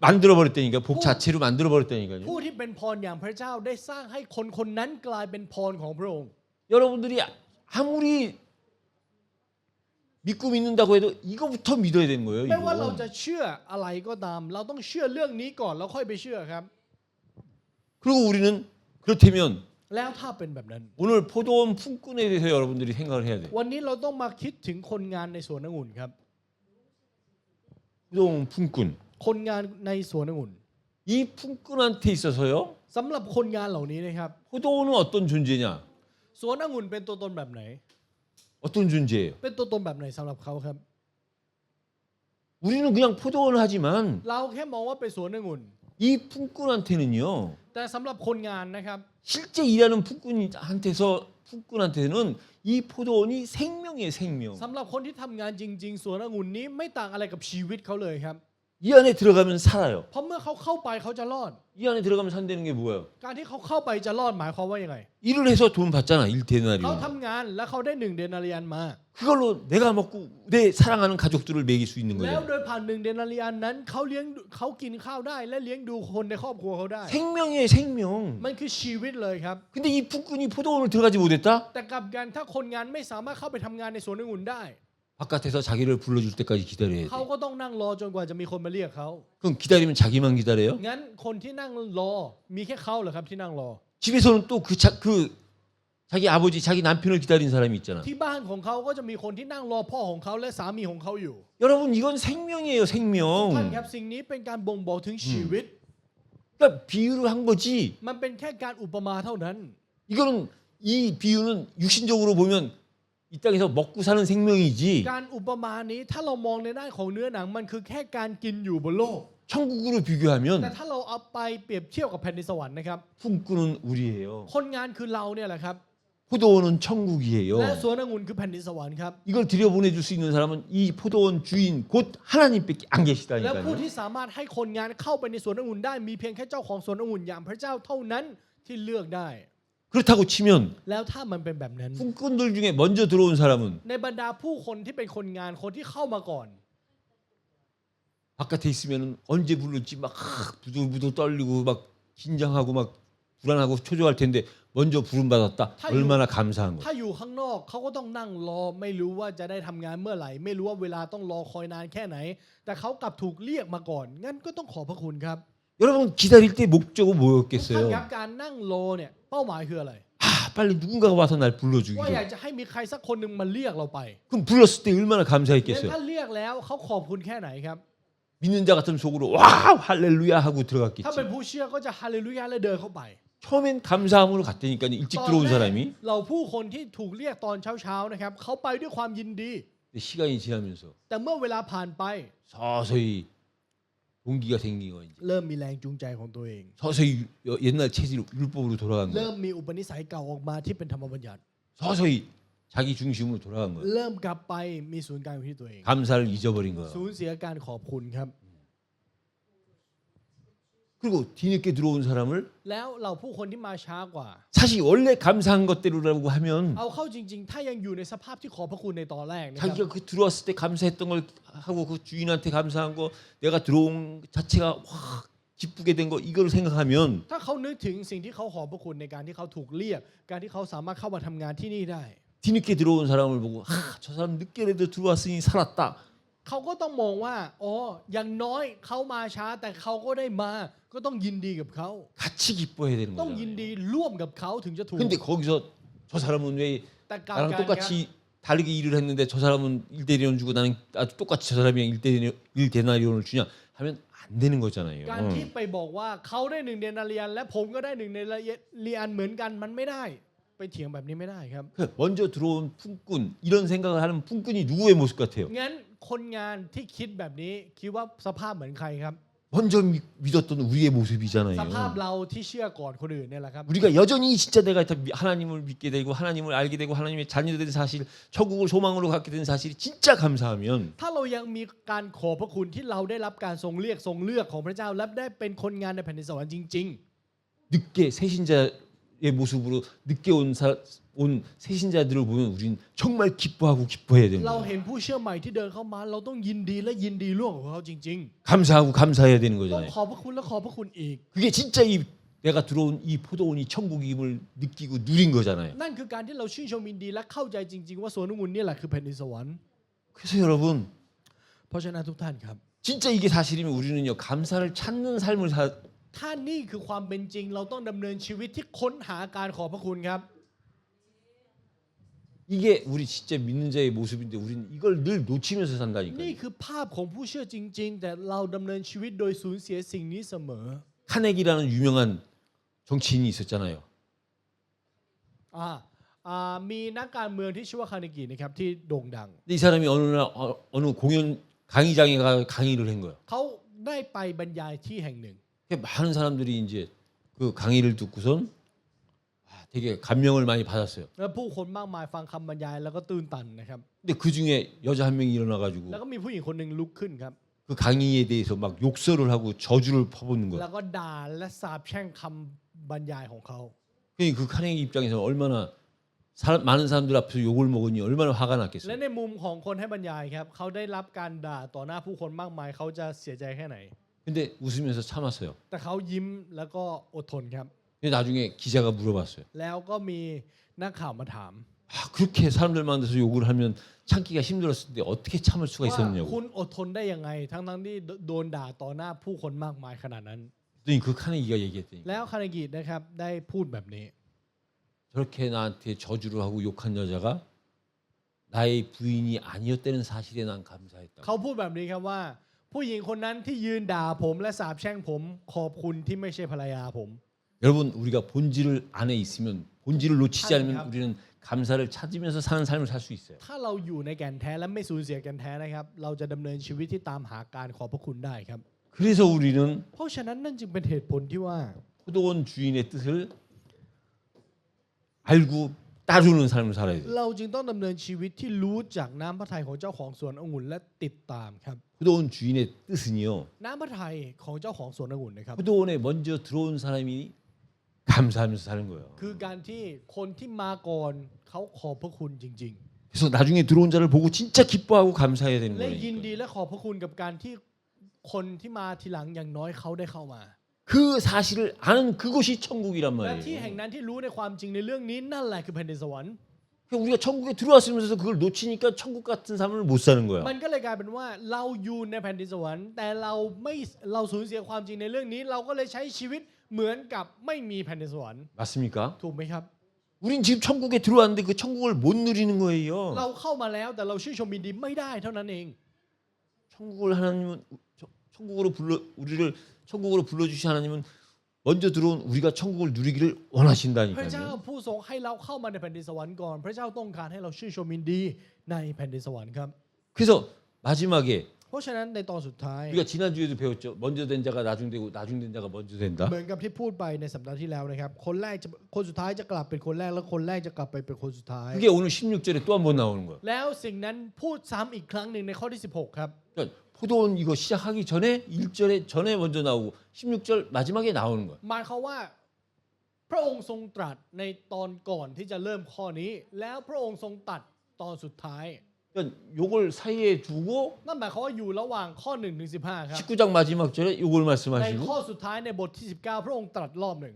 만들어 버렸다니까. 복 자체로 만들어 버렸다니까요. ผู้ที่เป็นพรอย่างพระเจ้าได้สร้างให้คนคนนั้นกลายเป็นพรของพระองค์ 여러분들이 아무리 믿고 믿는다고 해도 이거부터 믿어야 되는 거예요. ไม่ว่าเรา 이거. จะเชื่ออะไรก็ตาม เราต้องเชื่อเรื่องนี้ก่อนแล้วค่อยไปเชื่อครับ 그리고 우리는 그렇다면 แล้วถ้าเป็นแบบนั้น 오늘 포도원 품꾼에 대해서 여러분들이 생각을 해야 돼. วันนี้เราต้องมาคิดถึงคนงานในสวนองุ่นครับ 포도원 품꾼. คนงานในสวนองุ่น 이 품꾼한테 있어서요. สำหรับคนงานเหล่านี้นะครับ 포도원은 어떤 존재냐? สวนองุ่นเป็นตัวตนแบบไหน 어떤 존재예요? เป็นตัวตนแบบไหนสำหรับเขาครับ 우리는 그냥 포도원을 하지만 เราแค่มองว่าเป็นสวนองุ่น 이 품꾼한테는요. แต่สำหรับคนงานนะครับ 실제 일하는 품꾼한테는 이 포도원이 생명이에요, 생명. สำหรับคนที่ทำงานจริงๆสวนองุ่นนี้ไม่ต่างอะไรกับชีวิตเขาเลยครับ 이 안에 들어가면 살아요. เพราะเมื่อเขาเข้าไปเขาจะรอด 이 안에 들어가면 산다는 게 뭐예요? การที่เขาเข้าไปจะรอดหมายความว่ายังไง 일을 해서 돈 받잖아, เขา 1데나리온. ทำงานแล้วเขาได้1เดนาเรียนมา 그걸로 내가 먹고 내 사랑하는 가족들을 먹일 수 있는 แล้ว 거예요. โดยผ่าน1เดนาเรียนนั้นเขากินข้าวได้และเลี้ยงดูคนในครอบครัวเขาได้ 생명이에요, 생명. มันคือชีวิตเลยครับ 근데 이 품꾼이 포도원을 들어가지 못했다? แต่กลับกันถ้าคนงานไม่สามารถเข้าไปทำงานในสวนองุ่นได้ 바깥에서 자기를 불러줄 때까지 기다려야 돼. เขาก็ต้องนั่งรอจนกว่าจะมีคนมาเรียกเขา 그럼 기다리면 자기만 기다려요? งั้นคนที่นั่งรอมีแค่เขาเหรอครับที่นั่งรอ 집에서는 또 자기 아버지, 자기 남편을 기다리는 사람이 있잖아. ที่บ้านของเขาก็จะมีคนที่นั่งรอพ่อของเขาและสามีของเขาอยู่ 여러분 이건 생명이에요, ท่าน 생명. ครับสิ่งนี้เป็นการบ่งบอกถึงชีวิต 그러니까 비유를 한 거지. มันเป็นแค่การอุปมาเท่านั้น 이거는 이 비유는 육신적으로 보면 이 땅에서 먹고 사는 생명이지. การอุปมานี้ถ้าเรามองในด้านของเนื้อหนังมันคือแค่การกินอยู่บนโลก 천국으로 แต่ 비교하면 ถ้าเราเอาไปเปรียบเทียบกับแผ่นดินสวรรค์นะครับ 품꾼은 우리예요. คนงานคือเราเนี่ยแหละครับ 포도원은 천국이에요. และสวนองุ่นคือแผ่นดินสวรรค์ครับ 이걸 들여보내줄 수 있는 사람은 이 포도원 주인 곧 하나님밖에 안 และผู้ 계시다니까요. ที่สามารถให้คนงานเข้าไปในสวนองุ่นได้มีเพียงแค่เจ้าของสวนองุ่นอย่างพระเจ้าเท่านั้นที่เลือกได้ 그렇다고 치면 แล้วถ้ามันเป็นแบบนั้น 품꾼들 중에 먼저 들어온 사람은 ในบรรดาผู้คนที่เป็นคนงานคนที่เข้ามาก่อน 바깥에 있으면 언제 부를지 막 부들부들 떨리고 막 긴장하고 막 불안하고 초조할 텐데 먼저 부름 받았다. 얼마나 감사한 거야. ถ้าอยู่ข้างนอกเขาก็ต้องนั่งรอไม่รู้ว่าจะได้ทำงานเมื่อไหร่ไม่รู้ว่าเวลาต้องรอคอยนานแค่ไหน แต่เขากลับถูกเรียกมาก่อนงั้นก็ต้องขอบพระคุณครับ 여러분 기다릴 때 목적은 ทุกท่าน 뭐였겠어요? ครับการนั่งรอเนี่ยเป้าหมายคืออะไร 빨리 누군가가 와서 날 불러주기 ว่าอยาก 죠 จะให้มีใครสักคนหนึ่งมาเรียกเราไป 그럼 불렀을 때 얼마나 งั้น 감사했겠어요. ถ้าเรียกแล้วเขาขอบคุณแค่ไหนครับ 믿는 자 같은 속으로 와 할렐루야 하고 ถ้า 들어갔겠지. เป็นผู้เชื่อก็จะฮาเลลูยาและเดินเข้าไป 처음엔 감사함으로 갔다니까 일찍 ตอน 들어온 แรก 사람이 เราผู้คนที่ถูกเรียกตอนเช้าๆนะครับเขาไปด้วยความยินดี 근데 시간이 지나면서 แต่เมื่อเวลาผ่านไป 서서히 동기가 생긴 거 이제 เริ่มมีแรงจูงใจของตัวเอง 서서히 옛날 체질 율법으로 돌아간 เริ่ 거야. มมีอุปนิสัยเก่าออกมาที่เป็นธรรมบัญญัติ 서서히 자기 중심으로 돌아간 거야. เริ่มกลับไปมีศูนย์กลางอยู่ที่ตัวเอง 감사를 잊어버린 거야. สูญเสียการขอบคุณครับ 그리고 뒤늦게 들어온 사람을 แล้วเราผู้คนที่มาช้ากว่า 사실 원래 감사한 것대로라고 하면 เอาเข้าจริง ๆ ถ้ายังอยู่ในสภาพที่ขอบพระคุณในตอนแรกนะครับ 자기가 그 들어왔을 때 감사했던 걸 하고 그 주인한테 감사한 거 내가 들어온 자체가 확 기쁘게 된 거 이걸 생각하면 ถ้าเขานึกถึงสิ่งที่เขาขอบพระคุณในการที่เขาถูกเรียก การที่เขาสามารถเข้ามาทำงานที่นี่ได้ 뒤늦게 들어온 사람을 보고 저 사람 늦게라도 들어왔으니 살았다. เขาก็ต้องมองว่าอ๋ออย่างน้อยเขามาช้าแต่เขาก็ได้มาก็ต้องยินดีกับเขา 같이 기뻐해야 되는 ต้องยิน 거잖아요. ดีร่วมกับเขาถึงจะถูก 근데 거기서 저 사람은 왜 แต่กลับ 나랑 กันครับ 똑같이 다르게 일을 했는데 저 사람은 1데나리온 주고 나는 아주 똑같이 저 사람이랑 1데나리온을 주냐 하면 안 되는 거잖아요. การที่ไปบอกว่าเขาได้1 เดนาเรียนและผมก็ได้1 เดนาเรียนเหมือนกันมันไม่ได้ไปเถียงแบบนี้ไม่ได้ครับ 먼저 들어온 품꾼 이런 생각을 하는 품꾼이 누구의 모습 같아요? งั้นคนงานที่คิดแบบนี้คิดว่าสภาพเหมือนใครครับ 먼저 믿었던 우리의 สภาพ 모습이잖아요. เราที่เชื่อก่อนคนอื่นเนี่ยแหละครับ 우리가 여전히 진짜 내가 하나님을 믿게 되고 하나님을 알게 되고 하나님의 자녀된 사실, 천국을 소망으로 갖게 된 사실이 진짜 감사하면 ถ้าเรายังมีการขอบพระคุณที่เราได้รับการทรงเรียกทรงเลือกของพระเจ้าและได้เป็นคนงานในแผ่นดินสวรรค์จริง 늦게 새신자의 모습으로 늦게 온 새신자들을 보면 우리는 정말 기뻐하고 기뻐해야 되는 ๆ เรา 거예요. เห็นผู้เชื่อใหม่ที่เดินเข้ามาเราต้องยินดีและยินดีร่วมกับเขาจริง 감사하고 감사해야 되는 ๆ ต้อง 거잖아요. ขอบพระคุณและขอบพระคุณอีก 그게 진짜 이 내가 들어온 이 포도원이 천국임을 느끼고 누린 거잖아요. นั่นคือการที่เราชื่นชมยินดีและเข้าใจจริง ๆ ว่าสวนองุ่นนี่แหละคือแผ่นดินสวรรค์ 그래서 여러분 เพราะฉะนั้นทุกท่านครับ 진짜 이게 사실이면 우리는요 감사를 찾는 삶을 ถ้านี่คือความเป็นจริง เราต้องดำเนินชีวิตที่ค้นหาการขอบพระคุณครับ 이게 우리 진짜 믿는 자의 모습인데 우리는 이걸 늘 놓치면서 นี่ 산다니까요. คือภาพของผู้เชื่อจริง ๆ แต่เราดำเนินชีวิตโดยสูญเสียสิ่งนี้เสมอ 카네기라는 유명한 정치인이 있었잖아요. มีนักการเมืองที่ชื่อว่าคาร์เนกินะครับที่โด่งดัง 근데 이 사람이 어느 날 어느 공연 강의장에 가 강의를 한 거예요. เขาได้ไปบรรยายที่แห่งหนึ่ง 많은 사람들이 이제 그 강의를 듣고선 되게 감명을 많이 받았어요. แล้วผู้คนมากมายฟังคำบรรยายแล้วก็ตื่นตันนะครับ 근데 그 중에 여자 한 명이 일어나가지고 แล้วก็มีผู้หญิงคนหนึ่งลุกขึ้นครับ 그 강의에 대해서 막 욕설을 하고 저주를 퍼붓는 แล้ว 거예요. ก็ด่าและสาปแช่งคำบรรยายของเขา 그러니까 그 카네기 입장에서 얼마나 많은 사람들 앞에서 욕을 먹으니 얼마나 화가 และ 났겠어요. ในมุมของคนให้บรรยายครับเขาได้รับการด่าต่อหน้าผู้คนมากมายเขาจะเสียใจแค่ไหน 근데 웃으면서 참았어요. แต่เขายิ้มแล้วก็อดทนครับ 근데 나중에 기자가 물어봤어요. แล้วก็มีนักข่าวมาถาม 그렇게 사람들 만나서 욕을 하면 참기가 힘들었을 때 어떻게 참을 수가 ว่า 있었느냐고. คุณอดทนได้ยังไงทั้งที่โดนด่าต่อหน้าผู้คนมากมายขนาดนั้น 그랬더니 그 카네기가 얘기했더니 แล้วคานากินะครับได้พูดแบบนี้ 저렇게 나한테 저주를 하고 욕한 여자가 나의 부인이 아니었다는 사실에 난 감사했다. เขาพูดแบบนี้ครับว่า ผู้หญิงคนนั้นที่ยืนด่าผมและสาปแช่งผมขอบคุณที่ไม่ใช่ภรรยาผม 여러분 우리가 본질을 안에 있으면 본질을 놓치지 아니, 않으면 우리는 감사를 찾으면서 사는 삶을 살 수 있어요. ถ้าเราอยู่ในแก่นแท้และไม่สูญเสียแก่นแท้นะครับ เราจะดำเนินชีวิตที่ตามหาการขอบพระคุณได้ครับ 그래서 우리는 เพราะฉะนั้นนั่นจึงเป็นเหตุผลที่ว่า 포도원 주인의 뜻을 알고 따르는 삶을 살아야 돼요. เราจึงต้องดำเนินชีวิตที่รู้จักน้ำพระทัยของเจ้าของสวนองุ่นและติดตามครับ 포도원 주인의 뜻은요. น้ำพระทัยของเจ้าของสวนองุ่นนะครับ 포도원에 먼저 들어온 사람이 감사하면서 사는 거예요. คือการที่คนที่มาก่อนเขาขอบพระคุณจริง 그래서 나중에 들어온 자를 보고 진짜 기뻐하고 감사해야 되는 ๆ และยิน 거예요. ดีและขอบพระคุณกับการที่คนที่มาทีหลังอย่างน้อยเขาได้เข้ามา 그 사실을 아는 그곳이 천국이란 และที่แห่ง 말이에요. นั้นที่รู้ในความจริงในเรื่องนี้นั่นแหละคือแผ่นดินสวรรค์ 그러니까 우리가 천국에 들어왔으면서 그걸 놓치니까 천국 같은 삶을 못 사는 거야. มันก็เลยกลายเป็นว่าเราอยู่ในแผ่นดินสวรรค์แต่เราสูญเสียความจริงในเรื่องนี้ เราก็เลยใช้ชีวิตเหมือนกับไม่มีแผ่นดินสวรรค์ 맞습니까? ถูกไหมครับ 우린 지금 천국에 들어왔는데 그 천국을 못 누리는 เรา 거예요. เข้ามาแล้วแต่เราชื่นชมยินดีไม่ได้เท่านั้นเอง 천국을 하나님은 천국으로 불러 우리를 천국으로 불러주신 하나님은 먼저 들어온 우리가 천국을 누리기를 พระเจ้า 원하신다니까요. ผู้ทรงให้เราเข้ามาในแผ่นดินสวรรค์ก่อนพระเจ้าต้องการให้เราชื่นชมยินดีในแผ่นดินสวรรค์ครับ 그래서 마지막에 เพราะฉะนั้นในตอนสุดท้าย 우리가 지난주에도 배웠죠. 먼저 된 자가 나중 되고 나중 된 자가 먼저 된다. เหมือนกับที่พูดไปในสัปดาห์ที่แล้วนะครับคนสุดท้ายจะกลับเป็นคนแรกแล้วคนแรกจะกลับไปเป็นคนสุดท้าย 그게 오늘 16절에 또 한 번 나오는 거예요. แล้วสิ่งนั้นพูดซ้ำอีกครั้งหนึ่งในข้อที่ 16 ครับ 그러니까 포도원 이거 시작하기 전에 1절에 전에 먼저 나오고 16절 마지막에 나오는 거예요. หมายความว่าพระองค์ทรงตรัสในตอนก่อนที่จะเริ่มข้อนี้ แล้วพระองค์ทรงตรัสตอนสุดท้าย 그러니까 요걸 사이에 두고 นั่นหมายความว่าอยู่ระหว่างข้อ1ถึง15ครับ 19장 마지막 절에 요걸 ใน 말씀하시고 ข้อสุดท้ายในบทที่ 19 พระองค์ตรัสรอบหนึ่ง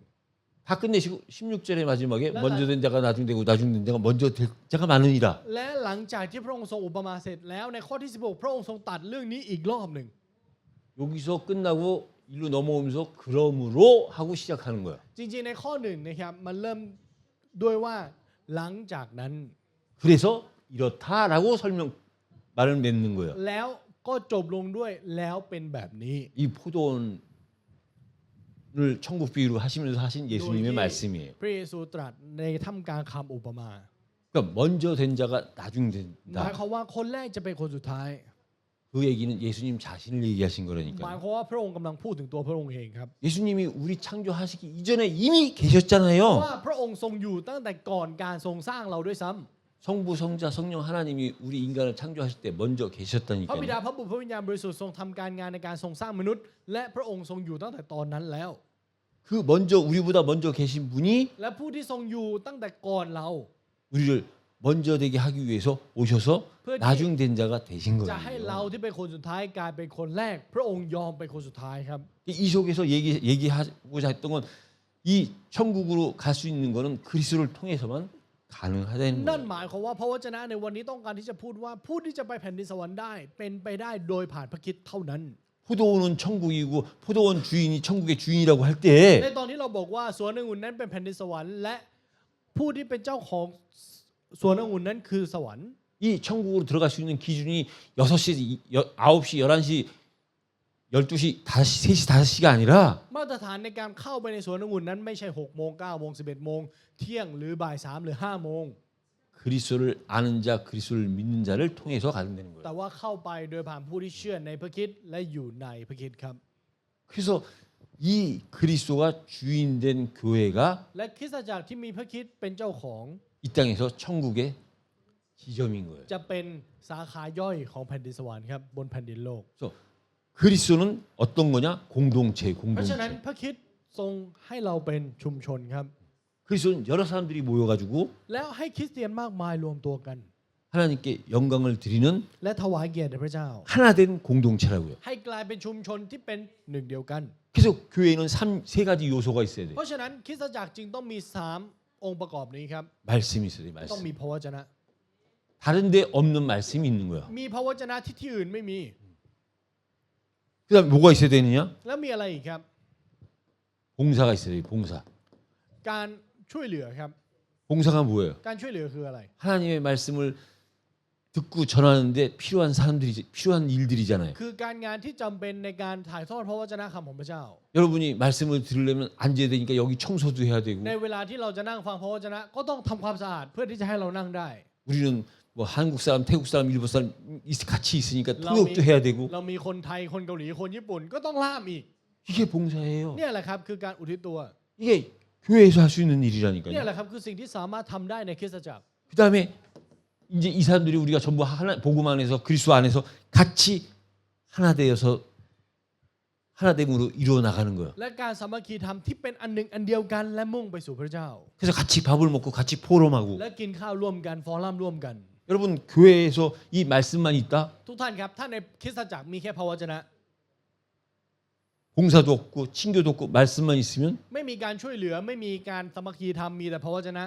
다 끝내시고 16절의 마지막에 나- 먼저 된 자가 나중 되고 나중 된 자가 먼저 될 자가 많으니라. และหลังจากที่พระองค์ทรงอุปมาเสร็จแล้วในข้อที่ 16 พระองค์ทรงตรัสเรื่องนี้อีกรอบหนึ่ง 여기서 끝나고 일로 넘어오면서 그러므로 하고 시작하는 거야. จริงๆในข้อหนึ่งนะครับมันเริ่มด้วยว่าหลังจากนั้น 그래서 이렇다라고 말을 맺는 거예요. แล้วก็จบลงด้วยแล้วเป็นแบบนี้ 이 포도원을 천국 비유로 하시면서 하신 예수님의 너희의- 말씀이에요. พระเยซูตรัสในท่ามกลางคำอุปมา 그러니까 먼저 된 자가 나중 หมาย 된다. ความว่าคนแรกจะเป็นคนสุดท้าย 그 얘기는 예수님 자신을 얘기하신 หมาย 거라니까. ความว่าพระองค์กำลังพูดถึงตัวพระองค์เองครับ 예수님이 우리 창조하시기 이전에 이미 เพราะ 계셨잖아요. ว่าพระองค์ทรงอยู่ตั้งแต่ก่อนการทรงสร้างเราด้วยซ้ำ 성부, 성자, 성령 하나님이 우리 인간을 창조하실 때 먼저 พระบิดา 계셨다니까요. พระบุตรพระวิญญาณบริสุทธิ์ทรงทำการงานในการทรงสร้างมนุษย์ และพระองค์ทรงอยู่ตั้งแต่ตอนนั้นแล้ว 그 먼저 우리보다 먼저 계신 분이 และผู้ที่ทรงอยู่ตั้งแต่ก่อนเรา 우리를 먼저 되게 하기 위해서 오셔서 그- 나중 된 자가 되신 จะให้เรา 거예요. ที่เป็นคนสุดท้ายกลายเป็นคนแรก พระองค์ยอมเป็นคนสุดท้ายครับ 이 속에서 얘기하고자 했던 건 이 천국으로 갈 수 있는 거는 그리스도를 통해서만 가능하다는 นั่น 거예요. หมายความว่าพระวจนะในวันนี้ต้องการที่จะพูดว่าผู้ที่จะไปแผ่นดินสวรรค์ได้ เป็นไปได้โดยผ่านพระคริสต์เท่านั้น 포도원은 천국이고 포도원 주인이 천국의 주인이라고 할 ใน 때 ตอนที่เราบอกว่าสวนองุ่นนั้นเป็นแผ่นดินสวรรค์และผู้ที่เป็นเจ้าของสวนองุ่นนั้นคือสวรรค์ 이 천국으로 들어갈 수 있는 기준이 6시, 9시, 11시, 12시, 5시, 3시, 5시가 아니라 มาตรฐานในการเข้าไปในสวนองุ่นนั้นไม่ใช่6โมง9โมง11โมงเที่ยงหรือบ่าย3หรือ5โมง 그리스도를 아는 자, 그리스도를 믿는 자를 통해서 가는 되는 แต่ 거예요. ว่าเข้าไปโดยผ่านผู้ที่เชื่อในพระคริสต์และอยู่ในพระคริสต์ครับ 그래서 이 그리스도가 주인된 교회가 และคริสตจักรที่มีพระคริสต์เป็นเจ้าของ 이 땅에서 천국의 지점인 거예요. จะเป็นสาขาย่อยของแผ่นดินสวรรค์ครับบนแผ่นดินโลก 그래서 그리스도는 어떤 거냐? 공동체, เพราะฉะนั้น 공동체. พระคริสต์ทรงให้เราเป็นชุมชนครับ 그리스도는 여러 사람들이 모여가지고 แล้วให้คริสเตียนมากมายรวมตัวกัน 하나님께 영광을 드리는 และถวายเกียรติแด่พระเจ้า 하나 된 공동체라고요. ให้กลายเป็นชุมชนที่เป็นหนึ่งเดียวกัน 그래서 교회에는 세 가지 요소가 있어야 돼. เพราะฉะนั้นคริสตจักรจึงต้องมี3องค์ประกอบนี้ครับ 말씀이 있어야 돼. ต้อง 말씀. มีพระวจนะ 다른 데 없는 말씀이 있는 거야. มีพระวจนะที่อื่นไม่มี 그다음 뭐가 있어야 되느냐? แล้วมีอะไรอีกครับ 봉사가 있어야 돼. 봉사. การช่วยเหลือครับ 봉사가 뭐예요? การช่วยเหลือคืออะไร 하나님의 말씀을 듣고 전하는데 필요한 일들이잖아요. คือการงานที่จำเป็นในการถ่ายทอดพระวจนะคำของพระเจ้า 여러분이 말씀을 들으려면 앉아야 되니까 여기 청소도 해야 되고 ในเวลาที่เราจะนั่งฟังพระวจนะก็ต้องทำความสะอาดเพื่อที่จะให้เรานั่งได้ 우리는 뭐 한국 사람, 태국 사람, 일본 사람 같이 있으니까 라미- 통역도 해야 되고 เรามีคนไทยคนเกาหลีคนญี่ปุ่นก็ต้องล่ามอีก 이게 봉사예요. เนี่ยแหละครับคือการอุทิศตัว 이게 교회에서 할 수 있는 เนี่ย 일이라니까요. แหละครับคือสิ่งที่สามารถทำได้ในคริสตจักร 그다음에 이제 이 사람들이 우리가 전부 하나 복음 안에서 그리스도 안에서 같이 하나 되어서 하나됨으로 이루어 나가는 거예요. และการสามัคคีธรรมที่เป็นอันหนึ่งอันเดียวกันและมุ่งไปสู่พระเจ้า 그래서 같이 밥을 먹고 같이 포럼하고 และกินข้าวร่วมกันฟอรัมร่วมกัน 여러분 교회에서 이 말씀만 있다? ทุกท่านครับถ้าในคริสตจักรมีแค่พระวจนะ 봉사도 없고 친교도 없고 말씀만 있으면 ไม่มีการช่วยเหลือไม่มีการสามัคคีธรรมมีแต่พระวจนะ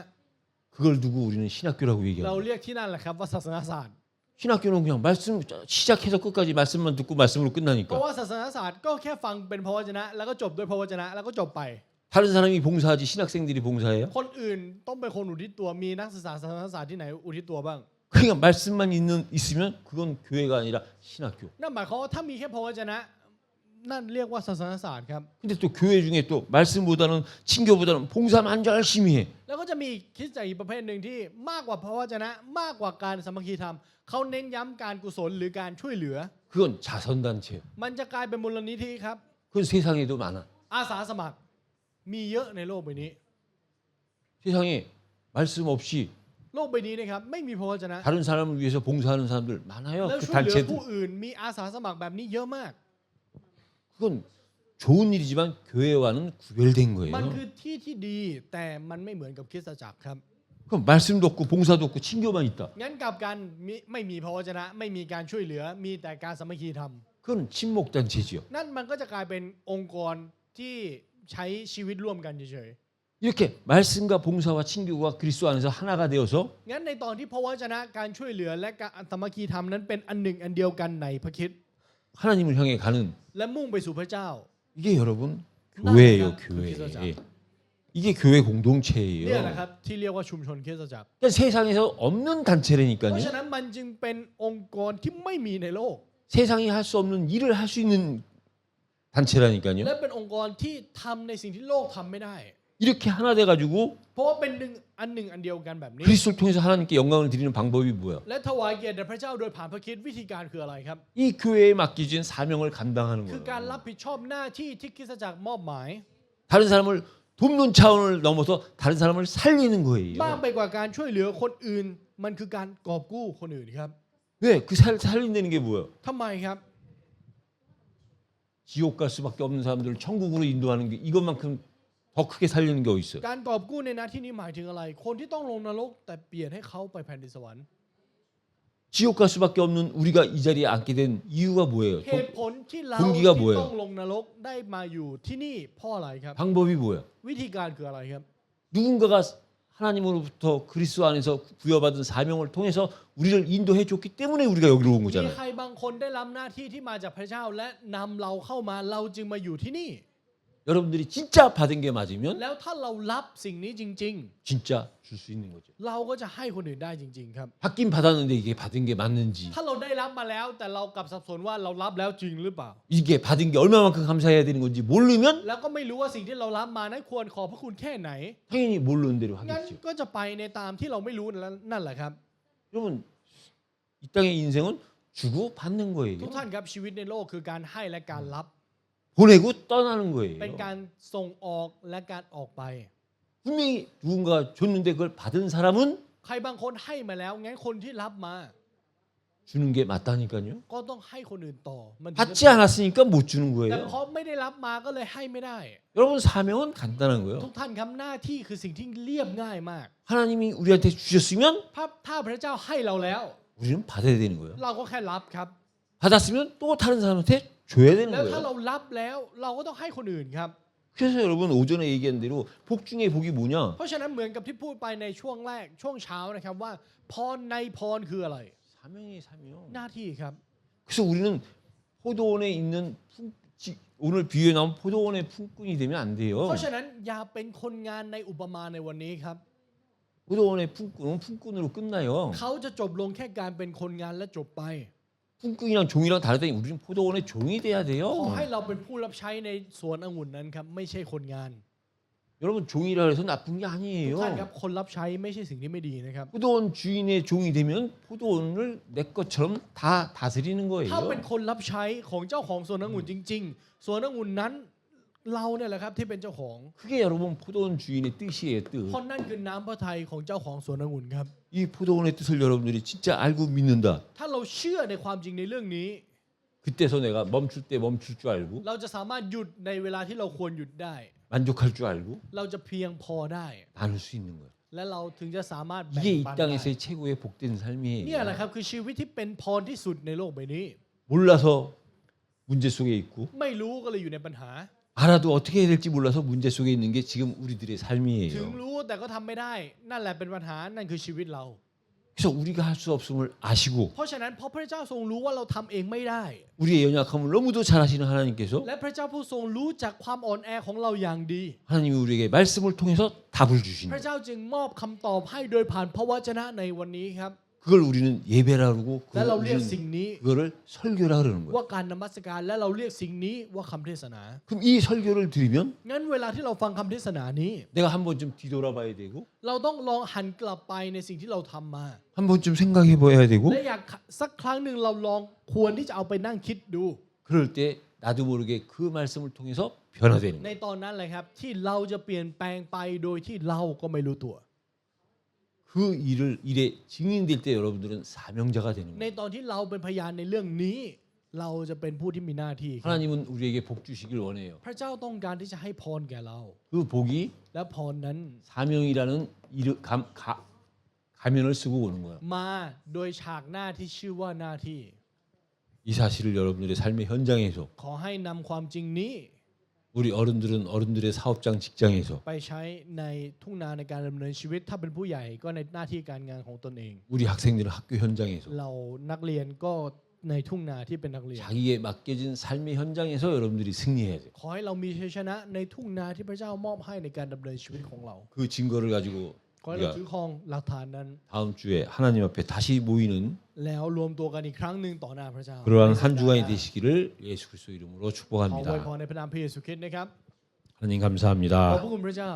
그걸 두고 우리는 신학교라고 เรา 얘기해요. เรียกที่นั่นแหละครับว่าศาสนาศาสตร์ 신학교는 그냥 말씀 시작해서 끝까지 말씀만 듣고 말씀으로 เพราะ 끝나니까. ว่าศาสนาศาสตร์ก็แค่ฟังเป็นพระวจนะ แล้วก็จบด้วยพระวจนะแล้วก็จบไป 다른 사람이 봉사하지 신학생들이 봉사해요? คนอื่นต้องเป็นคนอุทิศตัวมีนักศึกษาศาสนศาสตร์ที่ไหนอุทิศตัวบ้าง 그러니까 말씀만 있으면 그건 교회가 아니라 신학교. นั่นหมายความว่าถ้ามีแค่พระวจนะนั่นเรียกว่าศาสนศาสตร์ครับ 근데 또 교회 중에 또 말씀보다는 친교보다는 봉사만 열심히 해. แล้วก็จะมีคริสตจักรอีกประเภทหนึ่งที่มากกว่าพระวจนะมากกว่าการสามัคคีธรรมเขาเน้นย้ำการกุศลหรือการช่วยเหลือ 그건 자선단체예요. มันจะกลายเป็นมูลนิธิครับ 그건 세상에도 많아. อาสาสมัครมีเยอะในโลกใบนี้ 세상에 말씀 없이 โลกใบนี้นะครับไม่มีพระวจนะ 다른 사람을 위해서 봉사하는 사람들 많아요. แล้ว 그 ช่วยเหลือ 단체들. ผู้อื่นมีอาสาสมัครแบบนี้เยอะมาก 그건 좋은 일이지만 교회와는 구별된 มัน 거예요. คือที่ที่ดีแต่มันไม่เหมือนกับคริสตจักรครับ 그럼 말씀도 없고 봉사도 없고 친교만 있다. งั้นกลับกันไม่มีพระวจนะไม่มีการช่วยเหลือมีแต่การสามัคคีธรรม 그건 친목단체지요. นั่นมันก็จะกลายเป็นองค์กรที่ใช้ชีวิตร่วมกันเฉย 이렇게 말씀과 봉사와 친교가 그리스도 안에서 하나가 되어서 ๆงั้นในตอนที่พระวจนะการช่วยเหลือและการสามัคคีธรรมนั้นเป็นอันหนึ่งอันเดียวกันในพระคริสต์ 하나님을 향해 가는 และมุ่งไปสู่พระเจ้า 이게 여러분 교회예요, 나는 교회. 그리스도자. 예. 이게 교회 เนี่ย 공동체예요. แหละครับที่เรียกว่าชุมชนคริสตจักร 그러니까 세상에서 없는 เพราะ 단체라니까요. ฉะนั้นมันจึงเป็นองค์กรที่ไม่มีในโลก 세상이 할 수 없는 일을 할 수 있는 단체라니까요. และเป็นองค์กรที่ทำในสิ่งที่โลกทำไม่ได้ 이렇게 하나 돼 가지고 เพราะว่าเป็นอันหนึ่งอันเดียวกันแบบนี้ 그리스도를 통해서 하나님께 영광을 드리는 방법이 뭐야? และถวายเกียรติแด่พระเจ้าโดยผ่านพระคริสต์วิธีการคืออะไรครับ 이 교회에 맡겨진 사명을 감당하는 คือ 거예요. การรับผิดชอบหน้าที่ที่คริสตจักรมอบหมาย 다른 사람을 돕는 차원을 넘어서 다른 사람을 살리는 มาก 거예요. ไปกว่าการช่วยเหลือคนอื่น มันคือการกอบกู้คนอื่นครับ 왜? 그 살린다는 게 뭐예요? ทำไมครับ 지옥 갈 수밖에 없는 사람들을 천국으로 인도하는 게 이것만큼 더 크게 살리는 게 어디 있어요? การกอบกู้ในหน้าที่นี้หมายถึงอะไร คนที่ต้องลงนรกแต่เปลี่ยนให้เขาไปแผ่นดินสวรรค์ 지옥 갈 수밖에 없는 우리가 이 자리에 앉게 된 이유가 뭐예요? เหตุผลที่เรา คุณ ที่ คิดว่า뭐예요 ต้องลงนรกได้มาอยู่ที่นี่เพราะอะไรครับ 방법이 뭐예요? วิธีการคืออะไรครับ 누군가가 하나님으로부터 그리스도 안에서 부여받은 사명을 통해서 우리를 인도해 줬기 때문에 우리가 여기로 온 มี 거잖아요. ใครบางคนได้รับหน้าที่ที่มาจากพระเจ้าและนำเราเข้ามาเราจึงมาอยู่ที่นี่ 여러분들이 진짜 받은 게 맞으면 แล้วถ้าเรารับสิ่งนี้จริง 진짜 줄 수 있는 거죠. ๆ เราก็จะให้คนอื่นได้จริง ๆ ครับ 받긴 받았는데 이게 받은 게 맞는지 ถ้าเราได้รับมาแล้วแต่เรากลับสับสนว่าเรารับแล้วจริงหรือเปล่า 이게 받은 게 얼마만큼 감사해야 되는 건지 모르면 แล้วก็ไม่รู้ว่าสิ่งที่เรารับมานั้นควรขอบพระคุณแค่ไหน 당연히 모르는 대로 งั้น 하겠죠. ก็จะไปในตามที่เราไม่รู้นั่นแหละครับ 여러분 이 땅의 인생은 주고 받는 ทุก 거예요. ท่านครับชีวิตในโลกคือการให้และการรับ 보내고 떠나는 เป็น 거예요. การส่งออกและการออกไป 분명히 누군가 줬는데 그걸 받은 사람은 ใครบางคนให้มาแล้วงั้นคนที่รับมา 주는 게 맞다니까요. ก็ต้องให้คนอื่นต่อมันถึง 받지 จะ 않았으니까 못 주는 แต่ 거예요. เพราะไม่ได้รับมาก็เลยให้ไม่ได้ 여러분 사명은 간단한 ทุ 거예요. กท่านครับหน้าที่คือสิ่งที่เรียบง่ายมาก 하나님이 우리한테 주셨으면 ถ้าพระเจ้าให้เราแล้ว 우리는 받아야 되는 거예요. เราก็แค่รับครับ 받았으면 또 다른 사람한테 줘야 되는 แล้วถ้า 거예요. เรารับแล้วเราก็ต้องให้คนอื่นครับ 그래서 여러분 오전에 얘기한 대로 복 중에 복이 뭐냐? เพราะฉะนั้นเหมือนกับที่พูดไปในช่วงแรกช่วงเช้านะครับว่าพรในพรคืออะไร 사명이 사명. หน้าที่ครับ 그래서 우리는 포도원에 있는 오늘 비유에 나온 포도원의 품꾼이 되면 안 เพ 돼요. ราะฉะนั้นอย่าเป็นคนงานในอุปมาในวันนี้ครับ 포도원의 품꾼은 품꾼으로 끝나요. เขาจะจบลงแค่การเป็นคนงานและจบไป 품꾼이랑 종이랑 다르다니 우리는 포도원의 종이 돼야 ขอ 돼요. ให้เราเป็นผู้รับใช้ในสวนองุ่นนั้นครับไม่ใช่คนงาน 여러분 종이라 해서 나쁜 게 ทุก 아니에요. ท่านครับคนรับใช้ไม่ใช่สิ่งที่ไม่ดีนะครับ 포도원 주인의 종이 되면 포도원을 내 것처럼 다 다스리는 ถ้าเป็น 거예요. คนรับใช้ของเจ้าของสวนองุ่นจริง ๆ สวนองุ่นนั้นเราเนี่ยแหละครับที่เป็นเจ้าของ 그게 여러분 포도원 주인의 뜻이에요. เพราะ 뜻. นั่นคือน้ำพระทัยของเจ้าของสวนองุ่นครับ 이 포도원의 뜻을 여러분들이 진짜 알고 믿는다. ถ้าเราเชื่อในความจริงในเรื่องนี้ 그때서 내가 멈출 때 멈출 줄 알고 เราจะสามารถหยุดในเวลาที่เราควรหยุดได้ 만족할 줄 알고 เราจะเพียงพอได้ 나눌 수 있는 거예요. และเราถึงจะสามารถแบ่ง 이게 이 ปันได้ 땅에서의 최고의 복된 เนี่ยแหละ 삶이에요. ครับคือชีวิตที่เป็นพรที่สุดในโลกใบนี้ 몰라서 문제 속에 있고 ไม่รู้ก็เลยอยู่ในปัญหา 알아도 어떻게 해야 될지 몰라서 문제 속에 있는 게 지금 우리들의 ถึง 삶이에요. รู้แต่ก็ทำไม่ได้ นั่นแหละเป็นปัญหานั่นคือชีวิตเรา 그래서 우리가 할 수 없음을 아시고 เพราะฉะนั้นเพราะพระเจ้าทรงรู้ว่าเราทำเองไม่ได้ 우리의 연약함을 너무도 잘 아시는 하나님께서 และพระเจ้าผู้ทรงรู้จักความอ่อนแอของเราอย่างดี 하나님이 우리에게 말씀을 통해서 답을 주신 พระ 거예요. เจ้าจึงมอบคำตอบให้โดยผ่านพระวจนะในวันนี้ครับ 그걸 우리는 예배라 그러고 และเราเรียกสิ่งนี้ 그거를 설교라 그러는 거예요. ว่าการนมัสการและเราเรียกสิ่งนี้ว่าคำเทศนา 그럼 이 설교를 들으면 งั้นเวลาที่เราฟังคำเทศนานี้ 내가 한 번쯤 뒤돌아봐야 되고 เราต้องลองหันกลับไปในสิ่งที่เราทำมา 한 번쯤 생각해 봐야 되고 และอยากสักครั้งหนึ่งเราลองควรที่จะเอาไปนั่งคิดดู 그럴 때 나도 모르게 그 말씀을 통해서 변화되는 ใน 거예요. ตอนนั้นเลยครับที่เราจะเปลี่ยนแปลงไปโดยที่เราก็ไม่รู้ตัว 그 일에 증인될 때 여러분들은 사명자가 되는 ใน 거예요. ตอนที่เราเป็นพยานในเรื่องนี้ เราจะเป็นผู้ที่มีหน้าที่ครับ 하나님은 우리에게 복 주시길 원해요. พระเจ้าต้องการที่จะให้พรแก่เรา 그 복이 และพรนั้น 사명이라는 가면을 쓰고 오는 거예요. มาโดยฉากหน้าที่ชื่อว่าหน้าที่ 이 사실을 여러분들의 삶의 현장에서 ขอให้นำความจริงนี้ 우리 어른들은 어른들의 사업장 직장에서 ไปใช้ในทุ่งนาในการดำเนินชีวิตถ้าเป็นผู้ใหญ่ก็ในหน้าที่การงานของตนเอง 우리 학생들은 학교 현장에서 เรานักเรียนก็ในทุ่งนาที่เป็นนักเรียน 자기에 맡겨진 삶의 현장에서 여러분들이 승리해야 돼요. ขอให้เรามีชัยชนะในทุ่งนาที่พระเจ้ามอบให้ในการดำเนินชีวิตของเรา 그 증거를 가지고 ขอให้เรา 우리가 ถือครองหลักฐานนั้น 다음 주에 하나님 앞에 다시 모이는 แล้วรวมตัวกันอีกครั้งหนึ่งต่อหน้าพระเจ้า 그러한 한 주간이 되시기를 예수 그리스도 이름으로 ขออวยพ 축복합니다. รในพระนามพระเยซูคริสต์นะครับ 하나님 ขอบพระ 감사합니다. คุณพระเจ้า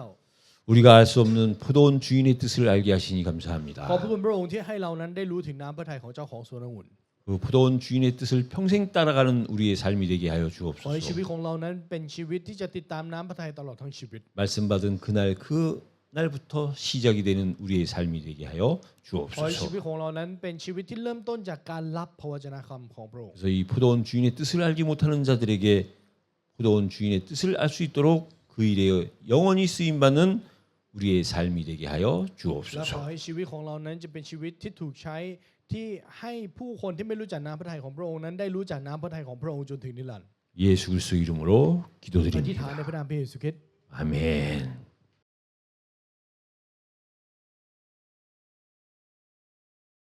우리가 알 수 없는 포도원 주인의 뜻을 알게 하시니 ขอบพ 감사합니다. ระคุณพระองค์ที่ให้เรานั้นได้รู้ถึงน้ำพระทัยของเจ้าของสวนองุ่น 그 포도원 주인의 뜻을 평생 따라가는 우리의 삶이 되게 하여 ขอให้ชีวิต 주옵소서. ของเรานั้นเป็นชีวิตที่จะติดตามน้ำพระทัยตลอดทั้งชีวิต 말씀 받은 그날 그날부터 시작이 되는 우리의 삶이 되게 하여 ขอให้ชีวิ 주옵소서. ตของเรานั้นเป็นชีวิตที่เริ่มต้นจากการรับพระวจนะคำของพระองค์ 그래서 이 포도원 주인의 뜻을 알지 못하는 자들에게 포도원 주인의 뜻을 알 수 있도록 그 일에 영원히 쓰임 받는 우리의 삶이 되게 하여 และขอ 주옵소서. ให้ชีวิตของเรานั้นจะเป็นชีวิตที่ถูกใช้ที่ให้ผู้คนที่ไม่รู้จักน้ำพระทัยของพระองค์นั้นได้รู้จักน้ำพระทัยของพระองค์จนถึงนิรันดร์ 예수 그리스도 이름으로 อธิษฐาน 기도드립니다. ในพระนามพระเยซูคริสต์ 아멘.